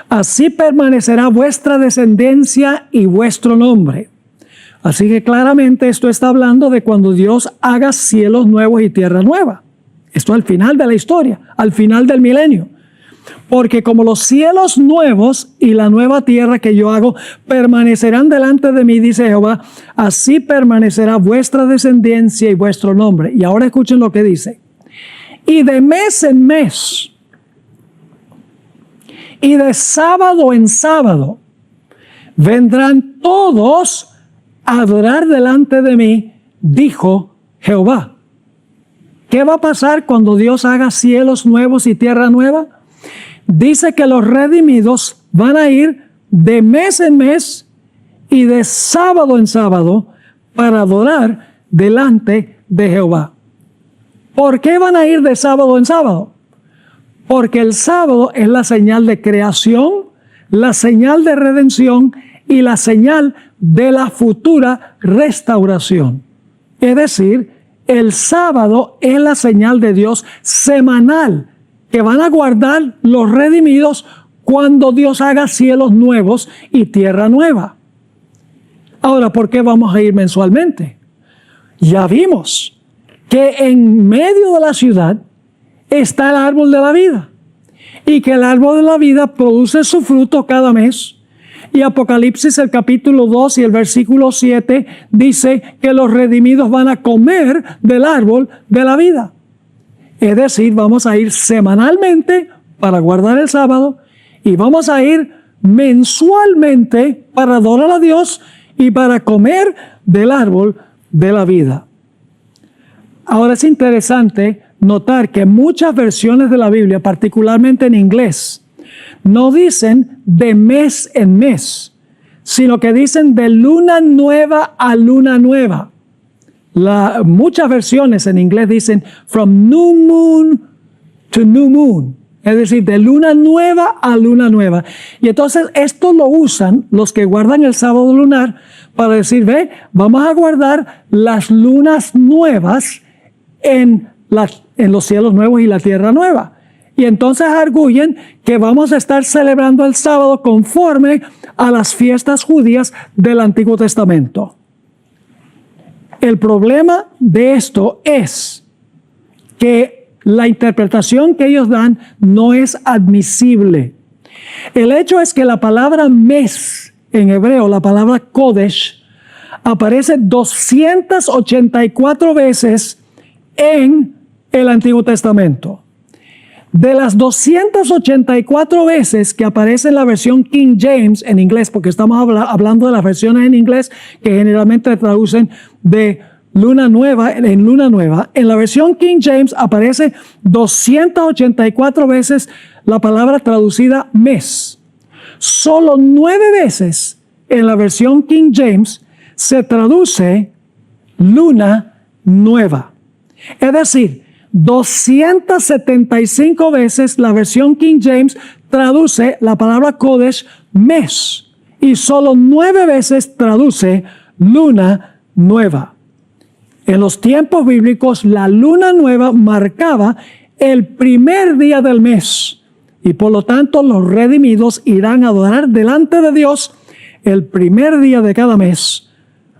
así permanecerá vuestra descendencia y vuestro nombre. Así que claramente esto está hablando de cuando Dios haga cielos nuevos y tierra nueva. Esto al final de la historia, al final del milenio. Porque como los cielos nuevos y la nueva tierra que yo hago permanecerán delante de mí, dice Jehová, así permanecerá vuestra descendencia y vuestro nombre. Y ahora escuchen lo que dice. Y de mes en mes, y de sábado en sábado, vendrán todos a adorar delante de mí, dijo Jehová. ¿Qué va a pasar cuando Dios haga cielos nuevos y tierra nueva? Dice que los redimidos van a ir de mes en mes y de sábado en sábado para adorar delante de Jehová. ¿Por qué van a ir de sábado en sábado? Porque el sábado es la señal de creación, la señal de redención y la señal de la futura restauración. Es decir, el sábado es la señal de Dios semanal que van a guardar los redimidos cuando Dios haga cielos nuevos y tierra nueva. Ahora, ¿por qué vamos a ir mensualmente? Ya vimos que en medio de la ciudad está el árbol de la vida y que el árbol de la vida produce su fruto cada mes. Y Apocalipsis el capítulo 2 y el versículo 7 dice que los redimidos van a comer del árbol de la vida. Es decir, vamos a ir semanalmente para guardar el sábado y vamos a ir mensualmente para adorar a Dios y para comer del árbol de la vida. Ahora es interesante notar que muchas versiones de la Biblia, particularmente en inglés, no dicen de mes en mes, sino que dicen de luna nueva a luna nueva. Muchas versiones en inglés dicen from new moon to new moon, es decir, de luna nueva a luna nueva. Y entonces esto lo usan los que guardan el sábado lunar para decir, vamos a guardar las lunas nuevas en los cielos nuevos y la tierra nueva. Y entonces arguyen que vamos a estar celebrando el sábado conforme a las fiestas judías del Antiguo Testamento. El problema de esto es que la interpretación que ellos dan no es admisible. El hecho es que la palabra mes en hebreo, la palabra Kodesh, aparece 284 veces en el Antiguo Testamento. De las 284 veces que aparece en la versión King James en inglés, porque estamos hablando de las versiones en inglés que generalmente traducen de luna nueva en luna nueva, en la versión King James aparece 284 veces la palabra traducida mes. Solo 9 veces en la versión King James se traduce luna nueva. Es decir, 275 veces la versión King James traduce la palabra Kodesh mes y solo 9 veces traduce luna nueva. En los tiempos bíblicos, la luna nueva marcaba el primer día del mes y por lo tanto los redimidos irán a adorar delante de Dios el primer día de cada mes.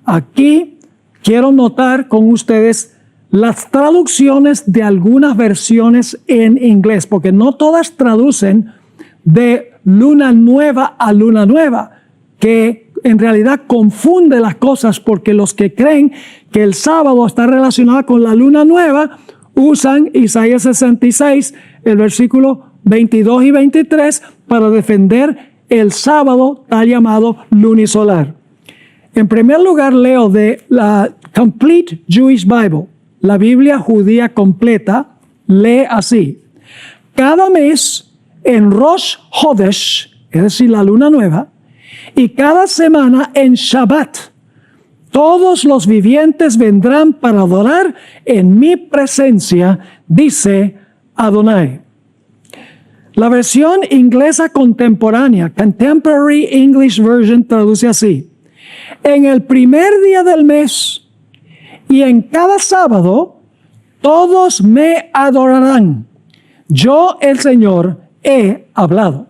Aquí quiero notar con ustedes las traducciones de algunas versiones en inglés, porque no todas traducen de luna nueva a luna nueva, que en realidad confunde las cosas, porque los que creen que el sábado está relacionado con la luna nueva usan Isaías 66, el versículo 22 y 23 para defender el sábado tal llamado lunisolar. En primer lugar, leo de la Complete Jewish Bible, la Biblia judía completa, lee así: cada mes en Rosh Hodesh, es decir, la luna nueva, y cada semana en Shabbat, todos los vivientes vendrán para adorar en mi presencia, dice Adonai. La versión inglesa contemporánea, Contemporary English Version, traduce así: en el primer día del mes y en cada sábado, todos me adorarán. Yo, el Señor, he hablado.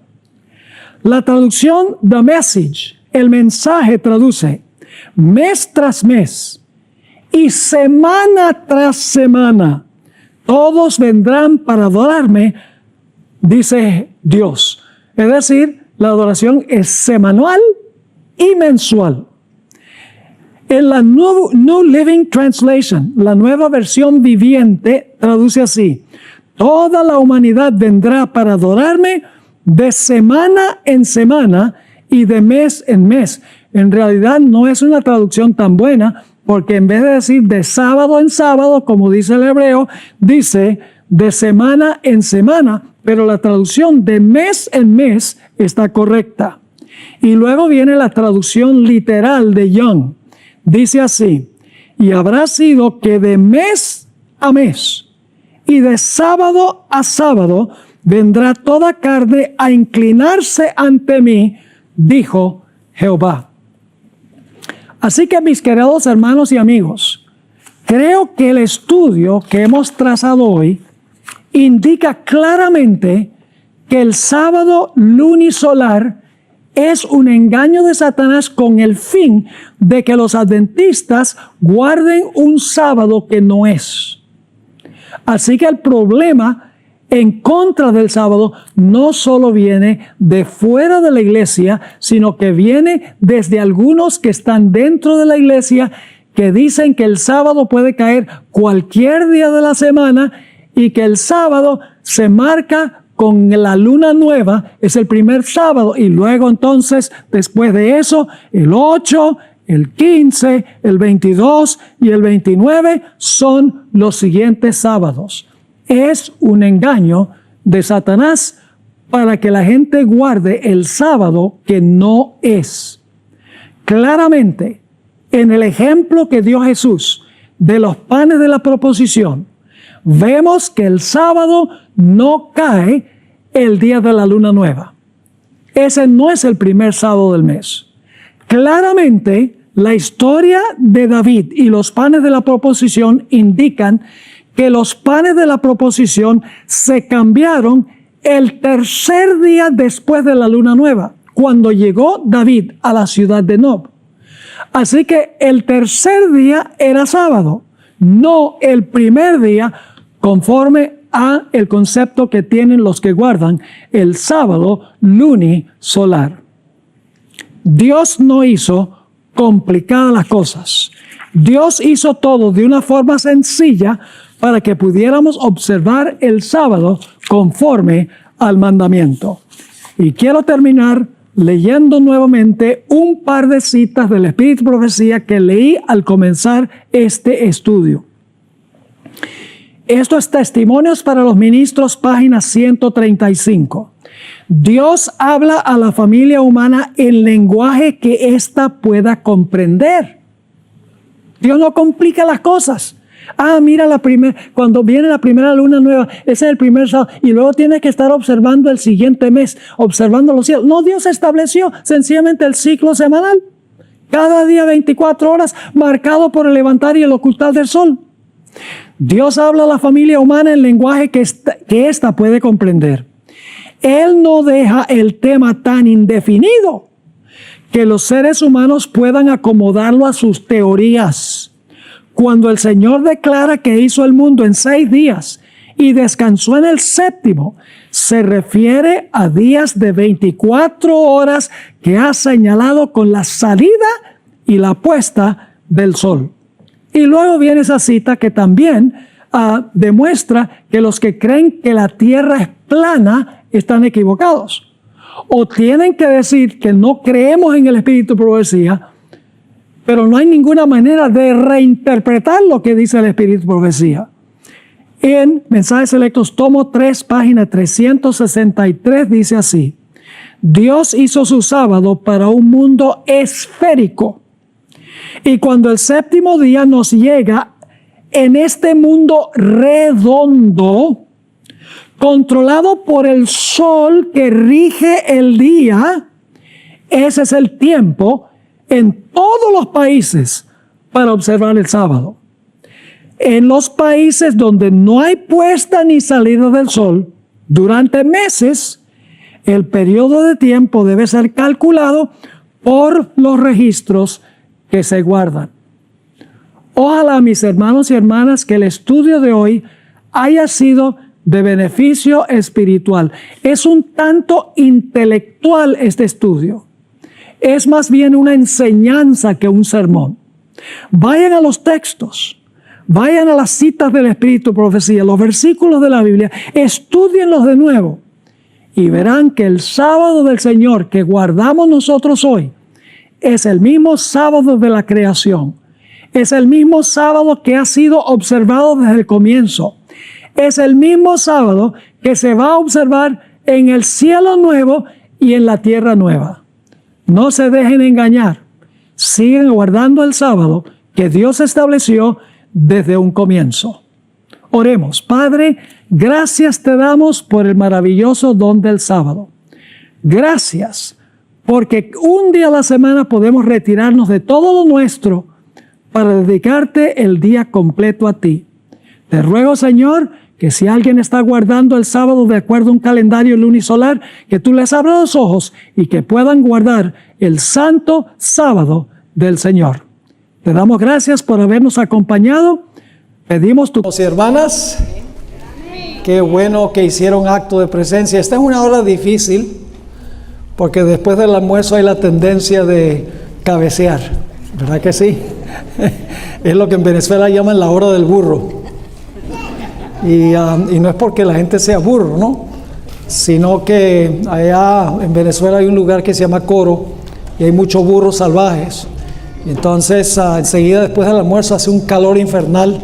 La traducción The Message, el mensaje, traduce mes tras mes y semana tras semana, todos vendrán para adorarme, dice Dios. Es decir, la adoración es semanal y mensual. En la New Living Translation, la nueva versión viviente, traduce así: toda la humanidad vendrá para adorarme de semana en semana y de mes en mes. En realidad no es una traducción tan buena, porque en vez de decir de sábado en sábado, como dice el hebreo, dice de semana en semana, pero la traducción de mes en mes está correcta. Y luego viene la traducción literal de Young. Dice así: y habrá sido que de mes a mes y de sábado a sábado vendrá toda carne a inclinarse ante mí, dijo Jehová. Así que, mis queridos hermanos y amigos, creo que el estudio que hemos trazado hoy indica claramente que el sábado lunisolar es un engaño de Satanás con el fin de que los adventistas guarden un sábado que no es. Así que el problema en contra del sábado no solo viene de fuera de la iglesia, sino que viene desde algunos que están dentro de la iglesia, que dicen que el sábado puede caer cualquier día de la semana y que el sábado se marca con la luna nueva, es el primer sábado, y luego entonces, después de eso, el 8, el 15, el 22 y el 29 son los siguientes sábados. Es un engaño de Satanás para que la gente guarde el sábado que no es. Claramente, en el ejemplo que dio Jesús de los panes de la proposición, vemos que el sábado no cae el día de la luna nueva. Ese no es el primer sábado del mes. Claramente, la historia de David y los panes de la proposición indican que los panes de la proposición se cambiaron el tercer día después de la luna nueva, cuando llegó David a la ciudad de Nob. Así que el tercer día era sábado, no el primer día, conforme a el concepto que tienen los que guardan el sábado lunisolar. Dios no hizo complicadas las cosas. Dios hizo todo de una forma sencilla para que pudiéramos observar el sábado conforme al mandamiento. Y quiero terminar leyendo nuevamente un par de citas del Espíritu de Profecía que leí al comenzar este estudio. Esto es Testimonios para los Ministros, página 135. Dios habla a la familia humana en lenguaje que ésta pueda comprender. Dios no complica las cosas. Mira cuando viene la primera luna nueva, ese es el primer sábado, y luego tienes que estar observando el siguiente mes, observando los cielos. No, Dios estableció sencillamente el ciclo semanal. Cada día 24 horas, marcado por el levantar y el ocultar del sol. Dios habla a la familia humana en lenguaje que ésta puede comprender. Él no deja el tema tan indefinido que los seres humanos puedan acomodarlo a sus teorías. Cuando el Señor declara que hizo el mundo en 6 días y descansó en el 7º, se refiere a días de 24 horas que ha señalado con la salida y la puesta del sol. Y luego viene esa cita que también demuestra que los que creen que la tierra es plana están equivocados. O tienen que decir que no creemos en el espíritu de profecía, pero no hay ninguna manera de reinterpretar lo que dice el espíritu de profecía. En Mensajes Selectos, tomo 3, página 363, dice así: Dios hizo su sábado para un mundo esférico. Y cuando el 7º día nos llega en este mundo redondo, controlado por el sol que rige el día, ese es el tiempo en todos los países para observar el sábado. En los países donde no hay puesta ni salida del sol, durante meses, el periodo de tiempo debe ser calculado por los registros que se guardan. Ojalá, mis hermanos y hermanas, que el estudio de hoy haya sido de beneficio espiritual. Es un tanto intelectual este estudio. Es más bien una enseñanza que un sermón. Vayan a los textos, vayan a las citas del Espíritu de Profecía, los versículos de la Biblia, estúdienlos de nuevo y verán que el sábado del Señor que guardamos nosotros hoy es el mismo sábado de la creación. Es el mismo sábado que ha sido observado desde el comienzo. Es el mismo sábado que se va a observar en el cielo nuevo y en la tierra nueva. No se dejen engañar. Sigan guardando el sábado que Dios estableció desde un comienzo. Oremos. Padre, gracias te damos por el maravilloso don del sábado. Gracias porque un día a la semana podemos retirarnos de todo lo nuestro para dedicarte el día completo a ti. Te ruego, Señor, que si alguien está guardando el sábado de acuerdo a un calendario lunisolar, que tú les abras los ojos y que puedan guardar el santo sábado del Señor. Te damos gracias por habernos acompañado. Pedimos tu... Hermanas, qué bueno que hicieron acto de presencia. Esta es una hora difícil porque después del almuerzo hay la tendencia de cabecear, ¿verdad que sí? Es lo que en Venezuela llaman la hora del burro. Y no es porque la gente sea burro, ¿no? Sino que allá en Venezuela hay un lugar que se llama Coro y hay muchos burros salvajes. Y entonces enseguida después del almuerzo hace un calor infernal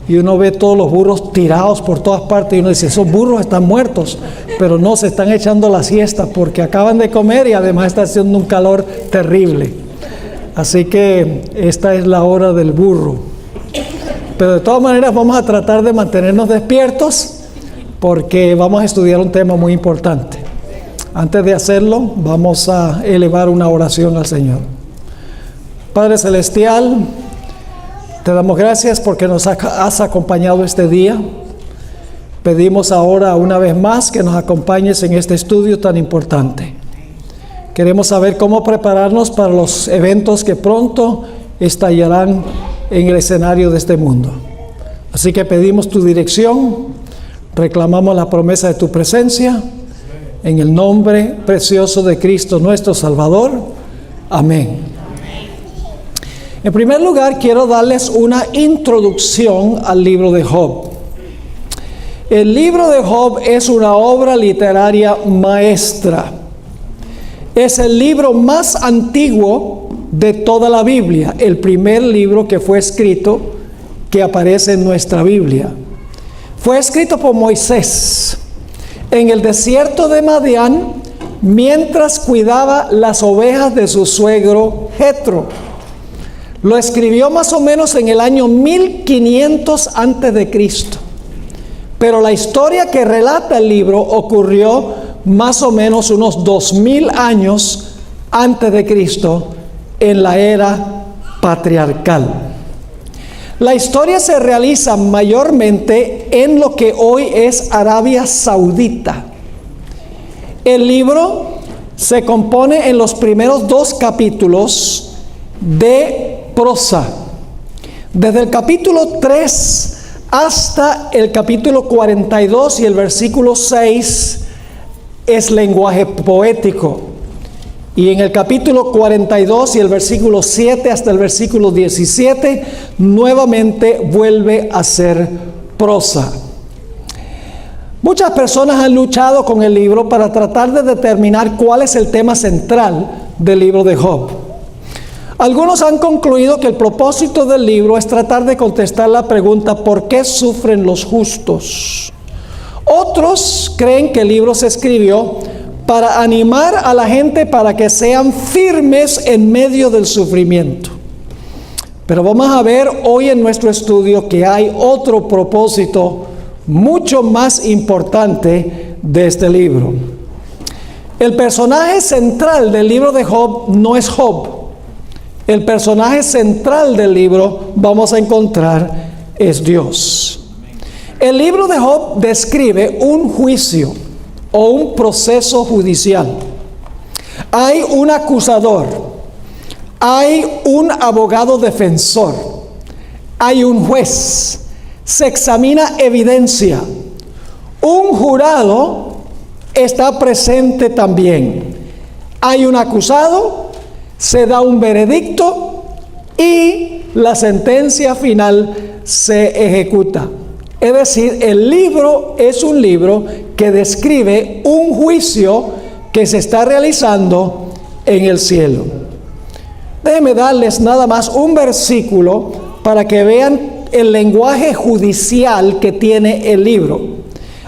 y uno ve todos los burros tirados por todas partes y uno dice, esos burros están muertos, pero no, se están echando la siesta porque acaban de comer y además está haciendo un calor terrible. Así que esta es la hora del burro. Pero de todas maneras vamos a tratar de mantenernos despiertos porque vamos a estudiar un tema muy importante. Antes de hacerlo, vamos a elevar una oración al Señor. Padre Celestial, te damos gracias porque nos has acompañado este día. Pedimos ahora una vez más que nos acompañes en este estudio tan importante. Queremos saber cómo prepararnos para los eventos que pronto estallarán en el escenario de este mundo. Así que pedimos tu dirección, reclamamos la promesa de tu presencia, en el nombre precioso de Cristo nuestro Salvador. Amén. En primer lugar, quiero darles una introducción al libro de Job. El libro de Job es una obra literaria maestra. Es el libro más antiguo de toda la Biblia, el primer libro que fue escrito que aparece en nuestra Biblia. Fue escrito por Moisés en el desierto de Madián mientras cuidaba las ovejas de su suegro Jetro. Lo escribió más o menos en el año 1500 antes de Cristo. Pero la historia que relata el libro ocurrió más o menos unos 2000 años antes de Cristo, en la era patriarcal. La historia se realiza mayormente en lo que hoy es Arabia Saudita. El libro se compone en los primeros 2 capítulos de prosa. Desde el capítulo 3 hasta el capítulo 42 y el versículo 6 es lenguaje poético. Y en el capítulo 42 y el versículo 7 hasta el versículo 17, nuevamente vuelve a ser prosa. Muchas personas han luchado con el libro para tratar de determinar cuál es el tema central del libro de Job. Algunos han concluido que el propósito del libro es tratar de contestar la pregunta ¿por qué sufren los justos? Otros creen que el libro se escribió para animar a la gente para que sean firmes en medio del sufrimiento. Pero vamos a ver hoy en nuestro estudio que hay otro propósito mucho más importante de este libro. El personaje central del libro de Job no es Job. El personaje central del libro, vamos a encontrar, es Dios. El libro de Job describe un juicio o un proceso judicial. Hay un acusador, hay un abogado defensor, hay un juez, se examina evidencia, un jurado está presente también, hay un acusado, se da un veredicto y la sentencia final se ejecuta. Es decir, el libro es un libro que describe un juicio que se está realizando en el cielo. Déjenme darles nada más un versículo para que vean el lenguaje judicial que tiene el libro.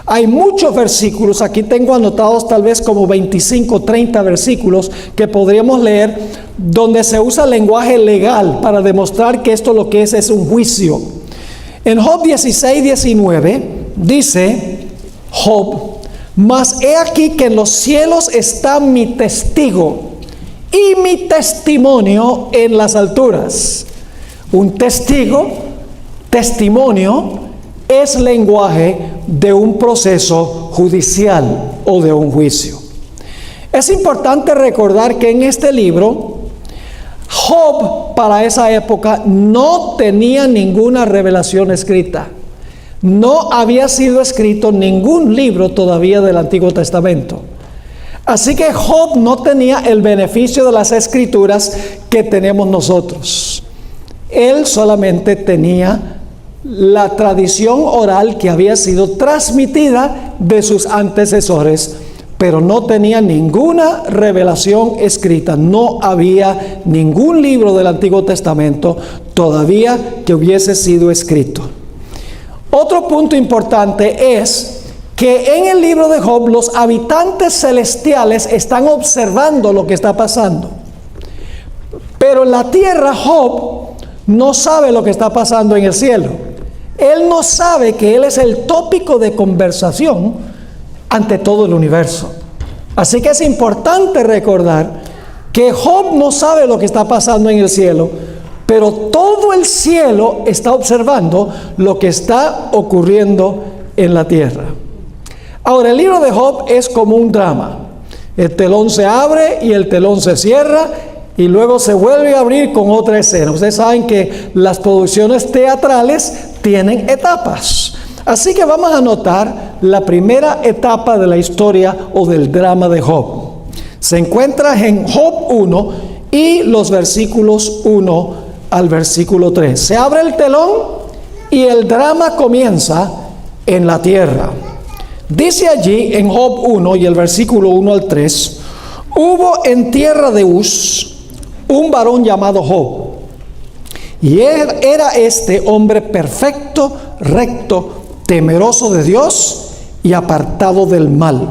Hay muchos versículos, aquí tengo anotados tal vez como 25, 30 versículos que podríamos leer, donde se usa lenguaje legal para demostrar que esto lo que es un juicio. En Job 16, 19 dice Job: mas he aquí que en los cielos está mi testigo y mi testimonio en las alturas. Un testigo, testimonio, es lenguaje de un proceso judicial o de un juicio. Es importante recordar que en este libro, Job para esa época no tenía ninguna revelación escrita. No había sido escrito ningún libro todavía del Antiguo Testamento. Así que Job no tenía el beneficio de las escrituras que tenemos nosotros. Él solamente tenía la tradición oral que había sido transmitida de sus antecesores, pero no tenía ninguna revelación escrita. No había ningún libro del Antiguo Testamento todavía que hubiese sido escrito. Otro punto importante es que en el libro de Job los habitantes celestiales están observando lo que está pasando. Pero en la tierra Job no sabe lo que está pasando en el cielo. Él no sabe que él es el tópico de conversación ante todo el universo. Así que es importante recordar que Job no sabe lo que está pasando en el cielo, pero todo el cielo está observando lo que está ocurriendo en la tierra. Ahora, el libro de Job es como un drama. El telón se abre y el telón se cierra y luego se vuelve a abrir con otra escena. Ustedes saben que las producciones teatrales tienen etapas. Así que vamos a notar la primera etapa de la historia o del drama de Job. Se encuentra en Job 1 y los versículos 1 al versículo 3. Se abre el telón y el drama comienza en la tierra. Dice allí en Job 1 y el versículo 1 al 3: hubo en tierra de Uz un varón llamado Job, y él era este hombre perfecto, recto, temeroso de Dios y apartado del mal.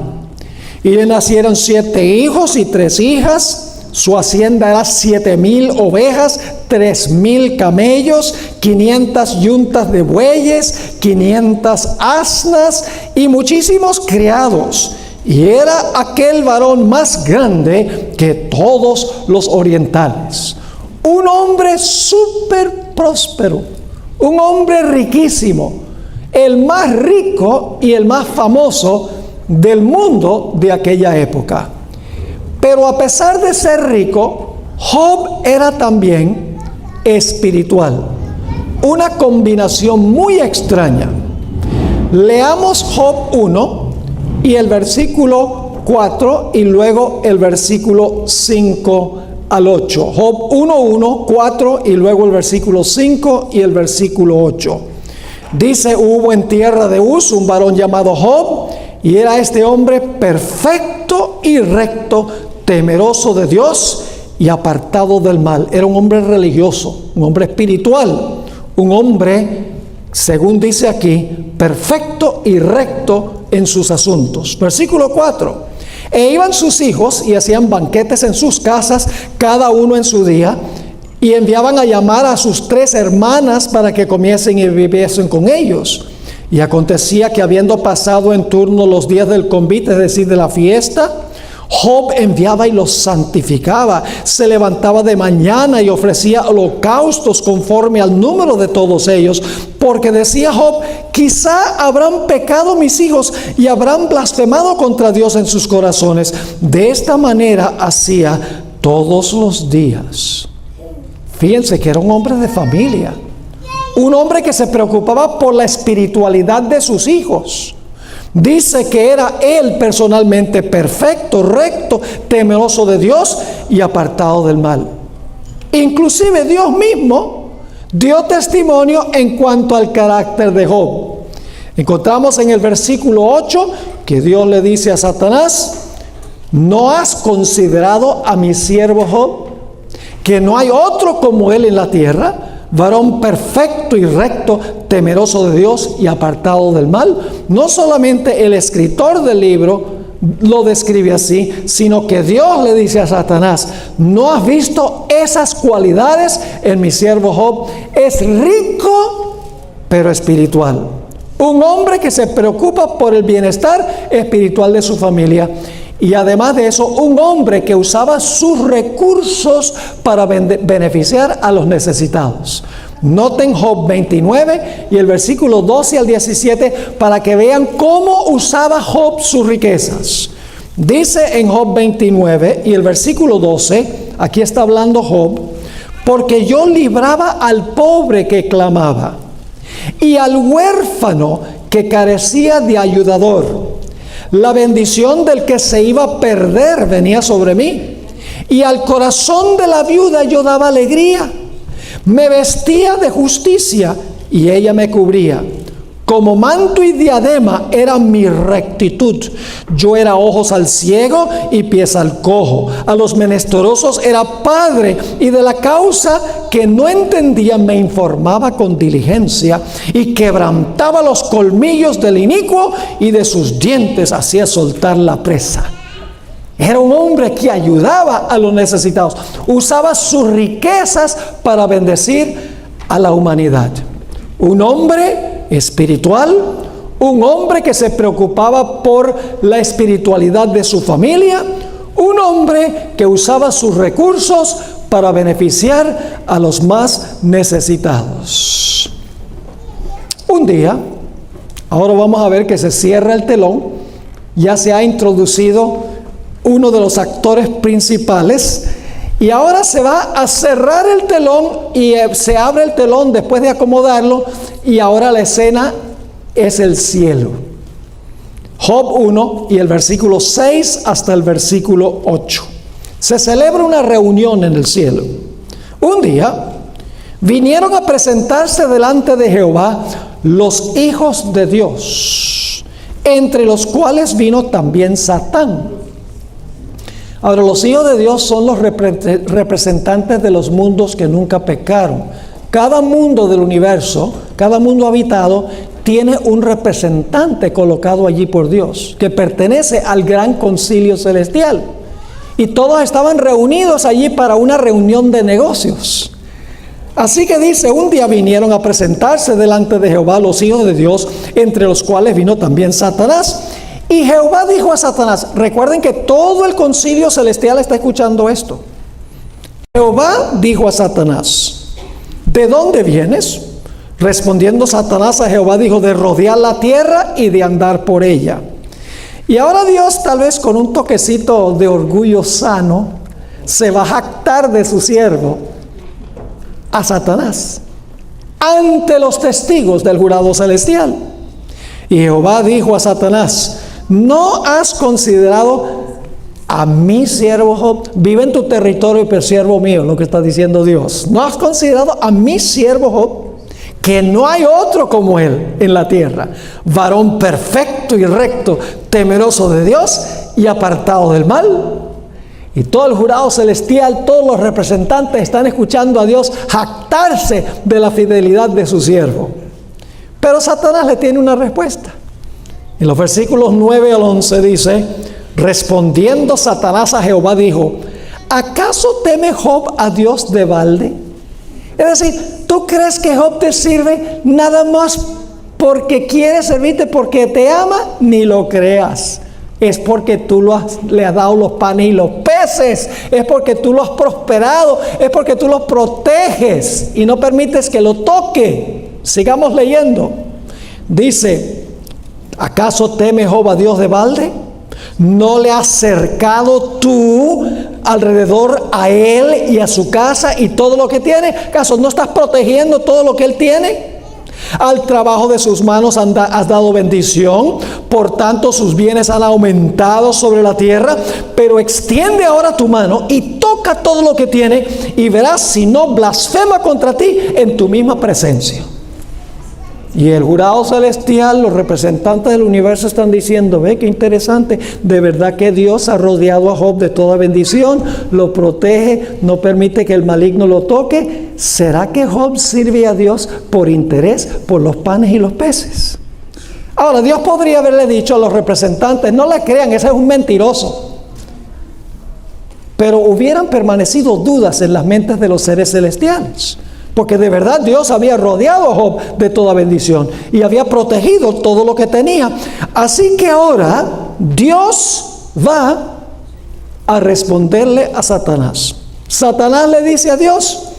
Y le nacieron 7 hijos y 3 hijas. Su hacienda era 7,000 ovejas, 3,000 camellos, 500 yuntas de bueyes, 500 asnas y muchísimos criados. Y era aquel varón más grande que todos los orientales. Un hombre súper próspero, un hombre riquísimo, el más rico y el más famoso del mundo de aquella época. Pero a pesar de ser rico, Job era también espiritual. Una combinación muy extraña. Leamos Job 1 y el versículo 4 y luego el versículo 5 al 8. Job 1, 4 y luego el versículo 5 y el versículo 8. Dice: hubo en tierra de Uz un varón llamado Job, y era este hombre perfecto y recto, temeroso de Dios y apartado del mal. Era un hombre religioso, un hombre espiritual, un hombre, según dice aquí, perfecto y recto en sus asuntos. Versículo 4. E iban sus hijos y hacían banquetes en sus casas, cada uno en su día, y enviaban a llamar a sus 3 hermanas para que comiesen y viviesen con ellos. Y acontecía que, habiendo pasado en turno los días del convite, es decir, de la fiesta, Job enviaba y los santificaba. Se levantaba de mañana y ofrecía holocaustos conforme al número de todos ellos, porque decía Job: quizá habrán pecado mis hijos y habrán blasfemado contra Dios en sus corazones. De esta manera hacía todos los días. Fíjense que era un hombre de familia, un hombre que se preocupaba por la espiritualidad de sus hijos. Dice que era él personalmente perfecto, recto, temeroso de Dios y apartado del mal. Inclusive Dios mismo dio testimonio en cuanto al carácter de Job. Encontramos en el versículo 8 que Dios le dice a Satanás: ¿no has considerado a mi siervo Job, que no hay otro como él en la tierra, varón perfecto y recto, temeroso de Dios y apartado del mal? No solamente el escritor del libro lo describe así, sino que Dios le dice a Satanás: ¿no has visto esas cualidades en mi siervo Job? Es rico, pero espiritual. Un hombre que se preocupa por el bienestar espiritual de su familia. Y además de eso, un hombre que usaba sus recursos para beneficiar a los necesitados. Noten Job 29 y el versículo 12 al 17 para que vean cómo usaba Job sus riquezas. Dice en Job 29 y el versículo 12, aquí está hablando Job: porque yo libraba al pobre que clamaba, y al huérfano que carecía de ayudador. La bendición del que se iba a perder venía sobre mí, y al corazón de la viuda yo daba alegría. Me vestía de justicia y ella me cubría. Como manto y diadema era mi rectitud. Yo era ojos al ciego y pies al cojo. A los menesterosos era padre, y de la causa que no entendía me informaba con diligencia, y quebrantaba los colmillos del inicuo, y de sus dientes hacía soltar la presa. Era un hombre que ayudaba a los necesitados. Usaba sus riquezas para bendecir a la humanidad. Un hombre espiritual, un hombre que se preocupaba por la espiritualidad de su familia, un hombre que usaba sus recursos para beneficiar a los más necesitados. Un día, ahora vamos a ver que se cierra el telón, ya se ha introducido uno de los actores principales, y ahora se va a cerrar el telón y se abre el telón después de acomodarlo, y ahora la escena es el cielo. Job 1 y el versículo 6 hasta el versículo 8. Se celebra una reunión en el cielo. Un día vinieron a presentarse delante de Jehová los hijos de Dios, entre los cuales vino también Satán. Ahora, los hijos de Dios son los representantes de los mundos que nunca pecaron. Cada mundo del universo, cada mundo habitado, tiene un representante colocado allí por Dios, que pertenece al gran concilio celestial. Y todos estaban reunidos allí para una reunión de negocios. Así que dice, un día vinieron a presentarse delante de Jehová los hijos de Dios, entre los cuales vino también Satanás. Y Jehová dijo a Satanás, recuerden que todo el concilio celestial está escuchando esto. Jehová dijo a Satanás, ¿de dónde vienes? Respondiendo Satanás a Jehová dijo, de rodear la tierra y de andar por ella. Y ahora Dios, tal vez con un toquecito de orgullo sano, se va a jactar de su siervo, a Satanás, ante los testigos del jurado celestial. Y Jehová dijo a Satanás, ¿no has considerado a mi siervo Job? Vive en tu territorio y siervo mío, lo que está diciendo Dios. ¿No has considerado a mi siervo Job? Que no hay otro como él en la tierra, varón perfecto y recto, temeroso de Dios y apartado del mal. Y todo el jurado celestial, todos los representantes están escuchando a Dios jactarse de la fidelidad de su siervo. Pero Satanás le tiene una respuesta. En los versículos 9 al 11 dice, respondiendo Satanás a Jehová dijo, ¿acaso teme Job a Dios de balde? Es decir, ¿tú crees que Job te sirve nada más porque quiere servirte, porque te ama? Ni lo creas. Es porque tú le has dado los panes y los peces. Es porque tú lo has prosperado. Es porque tú lo proteges y no permites que lo toque. Sigamos leyendo. Dice, ¿acaso teme Job a Dios de balde? ¿No le has cercado tú alrededor a él y a su casa y todo lo que tiene? ¿Acaso no estás protegiendo todo lo que él tiene? Al trabajo de sus manos has dado bendición, por tanto sus bienes han aumentado sobre la tierra. Pero extiende ahora tu mano y toca todo lo que tiene, y verás si no blasfema contra ti en tu misma presencia. Y el jurado celestial, los representantes del universo están diciendo, ve qué interesante, de verdad que Dios ha rodeado a Job de toda bendición, lo protege, no permite que el maligno lo toque. ¿Será que Job sirve a Dios por interés, por los panes y los peces? Ahora, Dios podría haberle dicho a los representantes, no le crean, ese es un mentiroso. Pero hubieran permanecido dudas en las mentes de los seres celestiales. Porque de verdad Dios había rodeado a Job de toda bendición y había protegido todo lo que tenía. Así que ahora Dios va a responderle a Satanás. Satanás le dice a Dios,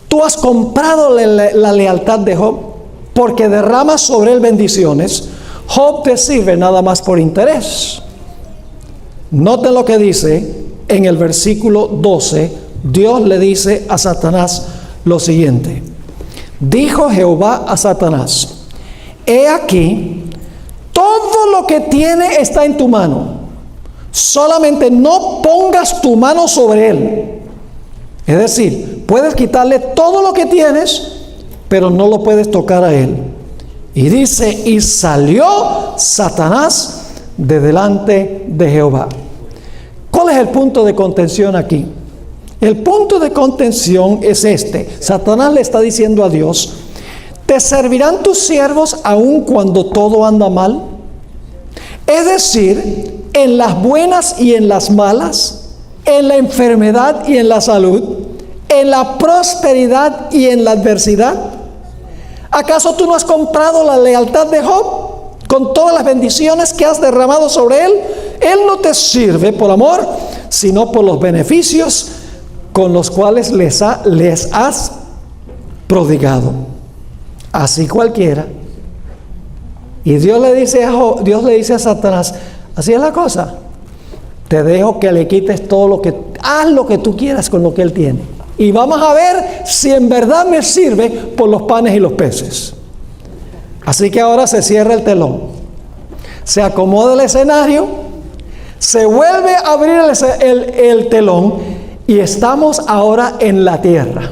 tú has comprado la lealtad de Job porque derramas sobre él bendiciones. Job te sirve nada más por interés. Noten lo que dice en el versículo 12. Dios le dice a Satanás lo siguiente. Dijo Jehová a Satanás, he aquí, todo lo que tiene está en tu mano, solamente no pongas tu mano sobre él. Es decir, puedes quitarle todo lo que tienes, pero no lo puedes tocar a él. Y dice, y salió Satanás de delante de Jehová. ¿Cuál es el punto de contención aquí? El punto de contención es este. Satanás le está diciendo a Dios, ¿te servirán tus siervos aun cuando todo anda mal? Es decir, en las buenas y en las malas, en la enfermedad y en la salud, en la prosperidad y en la adversidad. ¿Acaso tú no has comprado la lealtad de Job con todas las bendiciones que has derramado sobre él? Él no te sirve por amor, sino por los beneficios con los cuales les has prodigado. Así cualquiera. Y Dios le dice a Satanás, así es la cosa. Te dejo que le quites todo lo que, haz lo que tú quieras con lo que él tiene. Y vamos a ver si en verdad me sirve por los panes y los peces. Así que ahora se cierra el telón. Se acomoda el escenario. Se vuelve a abrir el telón. Y estamos ahora en la tierra.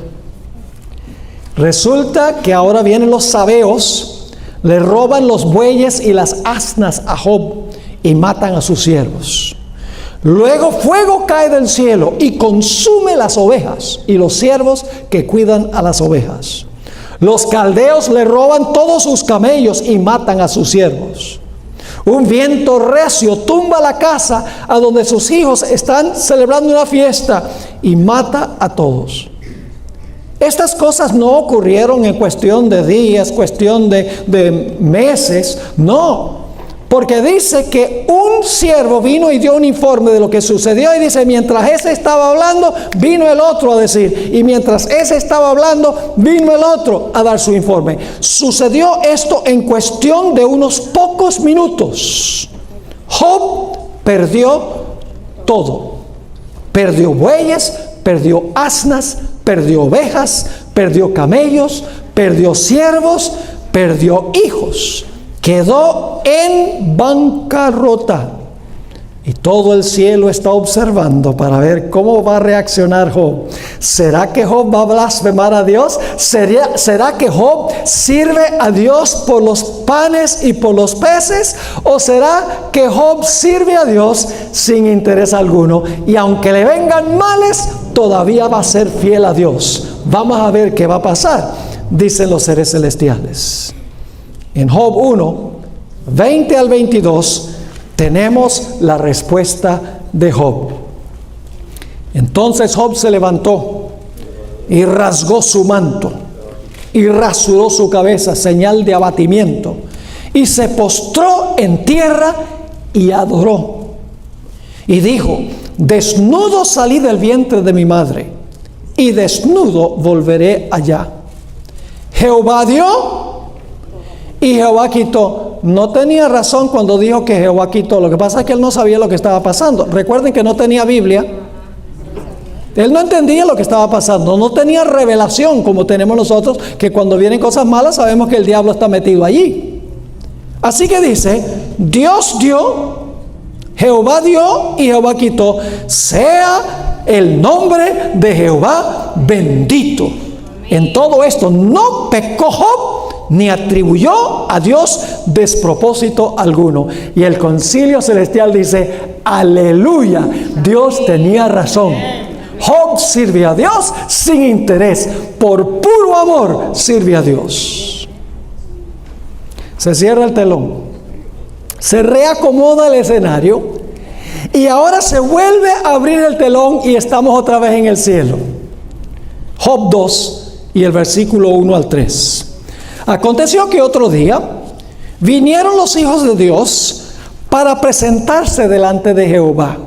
Resulta que ahora vienen los sabeos, le roban los bueyes y las asnas a Job y matan a sus siervos. Luego fuego cae del cielo y consume las ovejas y los siervos que cuidan a las ovejas. Los caldeos le roban todos sus camellos y matan a sus siervos. Un viento recio tumba la casa a donde sus hijos están celebrando una fiesta y mata a todos. Estas cosas no ocurrieron en cuestión de días, cuestión de meses, no. Porque dice que un siervo vino y dio un informe de lo que sucedió y dice, mientras ese estaba hablando, vino el otro a decir. Y mientras ese estaba hablando, vino el otro a dar su informe. Sucedió esto en cuestión de unos pocos minutos. Job perdió todo. Perdió bueyes, perdió asnas, perdió ovejas, perdió camellos, perdió siervos, perdió hijos. Quedó en bancarrota. Y todo el cielo está observando para ver cómo va a reaccionar Job. ¿Será que Job va a blasfemar a Dios? ¿Será que Job sirve a Dios por los panes y por los peces? ¿O será que Job sirve a Dios sin interés alguno? Y aunque le vengan males, todavía va a ser fiel a Dios. Vamos a ver qué va a pasar, dicen los seres celestiales. En Job 1, 20 al 22, tenemos la respuesta de Job. Entonces Job se levantó y rasgó su manto y rasuró su cabeza, señal de abatimiento, y se postró en tierra y adoró. Y dijo: desnudo salí del vientre de mi madre, y desnudo volveré allá. Jehová dio y Jehová quitó. No tenía razón cuando dijo que Jehová quitó. Lo que pasa es que él no sabía lo que estaba pasando. Recuerden que no tenía Biblia. Él no entendía lo que estaba pasando. No tenía revelación como tenemos nosotros, que cuando vienen cosas malas sabemos que el diablo está metido allí. Así que dice: Dios dio, Jehová dio y Jehová quitó. Sea el nombre de Jehová bendito. En todo esto no pecó Job, ni atribuyó a Dios despropósito alguno. Y el concilio celestial dice: aleluya, Dios tenía razón. Job sirve a Dios sin interés, por puro amor sirve a Dios. Se cierra el telón, se reacomoda el escenario y ahora se vuelve a abrir el telón y estamos otra vez en el cielo. Job 2 y el versículo 1 al 3. Aconteció que otro día vinieron los hijos de Dios para presentarse delante de Jehová.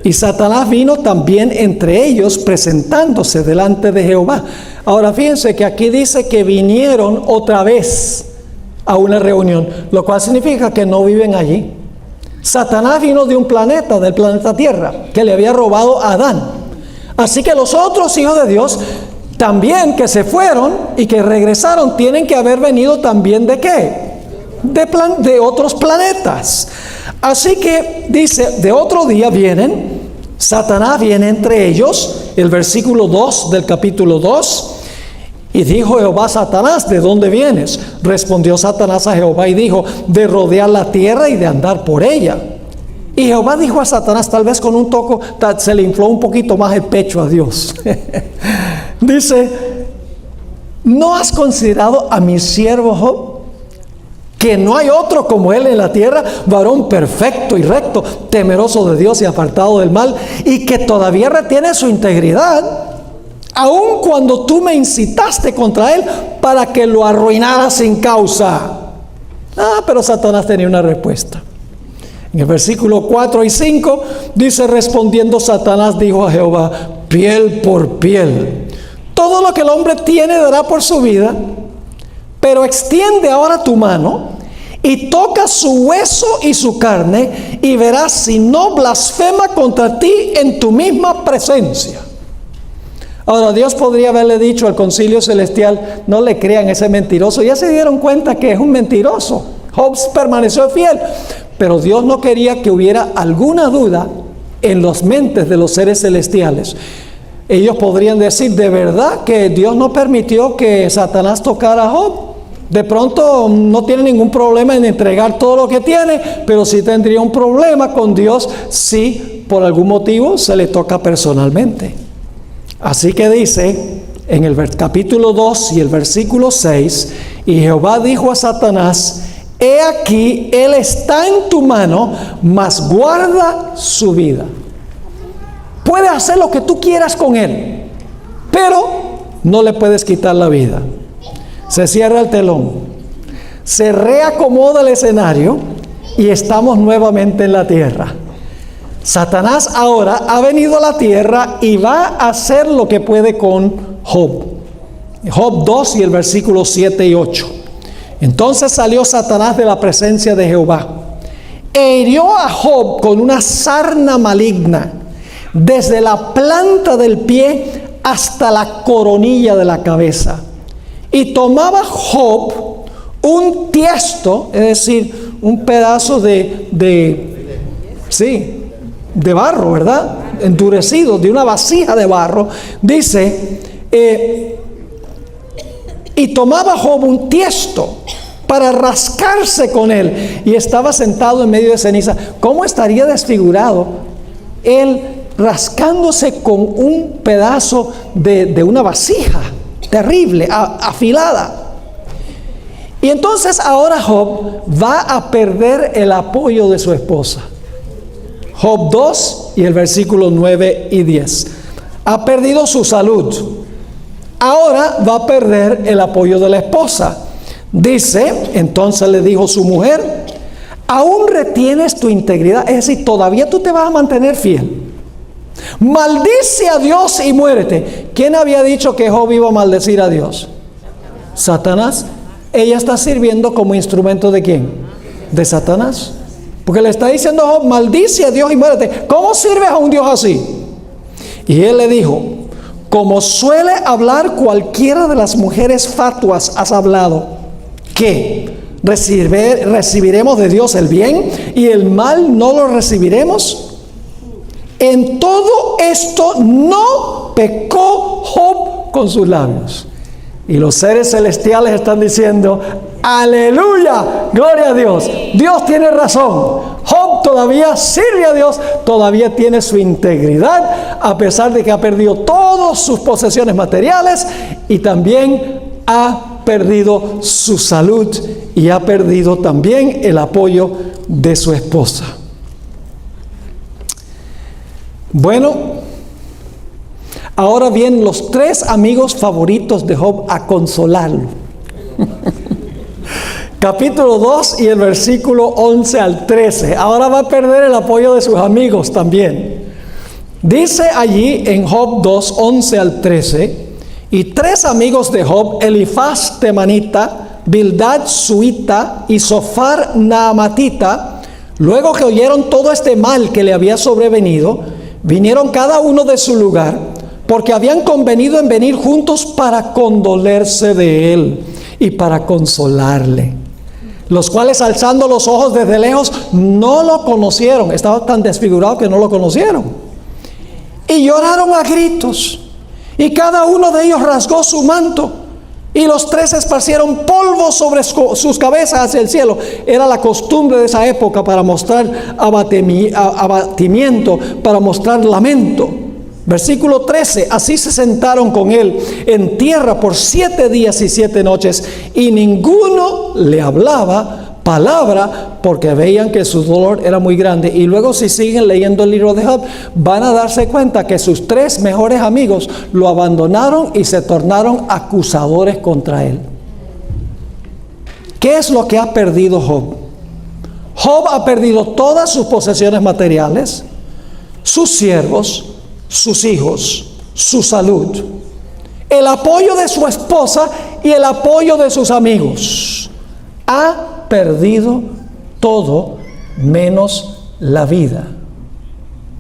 Y Satanás vino también entre ellos, presentándose delante de Jehová. Ahora fíjense que aquí dice que vinieron otra vez a una reunión, lo cual significa que no viven allí. Satanás vino de un planeta, del planeta Tierra, que le había robado a Adán. Así que los otros hijos de Dios también, que se fueron y que regresaron, tienen que haber venido también ¿de qué? De otros planetas. Así que dice, de otro día vienen, Satanás viene entre ellos, el versículo 2 del capítulo 2, y dijo Jehová a Satanás: ¿de dónde vienes? Respondió Satanás a Jehová y dijo: de rodear la tierra y de andar por ella. Y Jehová dijo a Satanás, tal vez con un toco, se le infló un poquito más el pecho a Dios. Dice: ¿no has considerado a mi siervo Job? Que no hay otro como él en la tierra, varón perfecto y recto, temeroso de Dios y apartado del mal, y que todavía retiene su integridad, aun cuando tú me incitaste contra él para que lo arruinara sin causa. Pero Satanás tenía una respuesta. En el versículo 4 y 5 dice: respondiendo Satanás dijo a Jehová: piel por piel. Todo lo que el hombre tiene dará por su vida, pero extiende ahora tu mano y toca su hueso y su carne, y verás si no blasfema contra ti en tu misma presencia. Ahora, Dios podría haberle dicho al concilio celestial: no le crean ese mentiroso. Ya se dieron cuenta que es un mentiroso. Job permaneció fiel, pero Dios no quería que hubiera alguna duda en las mentes de los seres celestiales. Ellos podrían decir: ¿de verdad que Dios no permitió que Satanás tocara a Job? De pronto no tiene ningún problema en entregar todo lo que tiene, pero sí tendría un problema con Dios si por algún motivo se le toca personalmente. Así que dice en el capítulo 2 y el versículo 6: y Jehová dijo a Satanás: he aquí, él está en tu mano, mas guarda su vida. Puedes hacer lo que tú quieras con él, pero no le puedes quitar la vida. Se cierra el telón, se reacomoda el escenario y estamos nuevamente en la tierra. Satanás ahora ha venido a la tierra y va a hacer lo que puede con Job. Job 2 y el versículo 7 y 8. Entonces salió Satanás de la presencia de Jehová e hirió a Job con una sarna maligna, desde la planta del pie hasta la coronilla de la cabeza. Y tomaba Job un tiesto, es decir, un pedazo de barro, ¿verdad? Endurecido, de una vasija de barro. Dice, y tomaba Job un tiesto para rascarse con él, y estaba sentado en medio de ceniza. ¿Cómo estaría desfigurado él rascándose con un pedazo de una vasija terrible, afilada? Y entonces ahora Job va a perder el apoyo de su esposa. Job 2 y el versículo 9 y 10. Ha perdido su salud. Ahora va a perder el apoyo de la esposa. Dice, entonces le dijo su mujer, ¿aún retienes tu integridad? Es decir, todavía tú te vas a mantener fiel. Maldice a Dios y muérete. ¿Quién había dicho que Job iba a maldecir a Dios? Satanás. Ella está sirviendo como instrumento ¿de quién? De Satanás. Porque le está diciendo a Job, maldice a Dios y muérete. ¿Cómo sirves a un Dios así? Y él le dijo, como suele hablar cualquiera de las mujeres fatuas, has hablado, que recibiremos de Dios el bien y el mal no lo recibiremos. En todo esto no pecó Job con sus labios. Y los seres celestiales están diciendo, aleluya, gloria a Dios. Dios tiene razón. Job todavía sirve a Dios, todavía tiene su integridad, a pesar de que ha perdido todas sus posesiones materiales y también ha perdido su salud y ha perdido también el apoyo de su esposa. Bueno, ahora vienen los 3 amigos favoritos de Job a consolarlo. Capítulo 2 y el versículo 11 al 13. Ahora va a perder el apoyo de sus amigos también. Dice allí en Job 2, 11 al 13, y 3 amigos de Job, Elifaz temanita, Bildad suita y Sofar naamatita, luego que oyeron todo este mal que le había sobrevenido, vinieron cada uno de su lugar, porque habían convenido en venir juntos para condolerse de él y para consolarle. Los cuales, alzando los ojos desde lejos, no lo conocieron. Estaba tan desfigurado que no lo conocieron. Y lloraron a gritos. Y cada uno de ellos rasgó su manto. Y los 3 esparcieron polvo sobre sus cabezas hacia el cielo. Era la costumbre de esa época para mostrar abatimiento, para mostrar lamento. Versículo 13, así se sentaron con él en tierra por 7 días y 7 noches, y ninguno le hablaba palabra, porque veían que su dolor era muy grande. Y luego, si siguen leyendo el libro de Job, van a darse cuenta que sus 3 mejores amigos lo abandonaron y se tornaron acusadores contra él. ¿Qué es lo que ha perdido Job? Job ha perdido todas sus posesiones materiales, sus siervos, sus hijos, su salud, el apoyo de su esposa y el apoyo de sus amigos. Ha perdido todo menos la vida.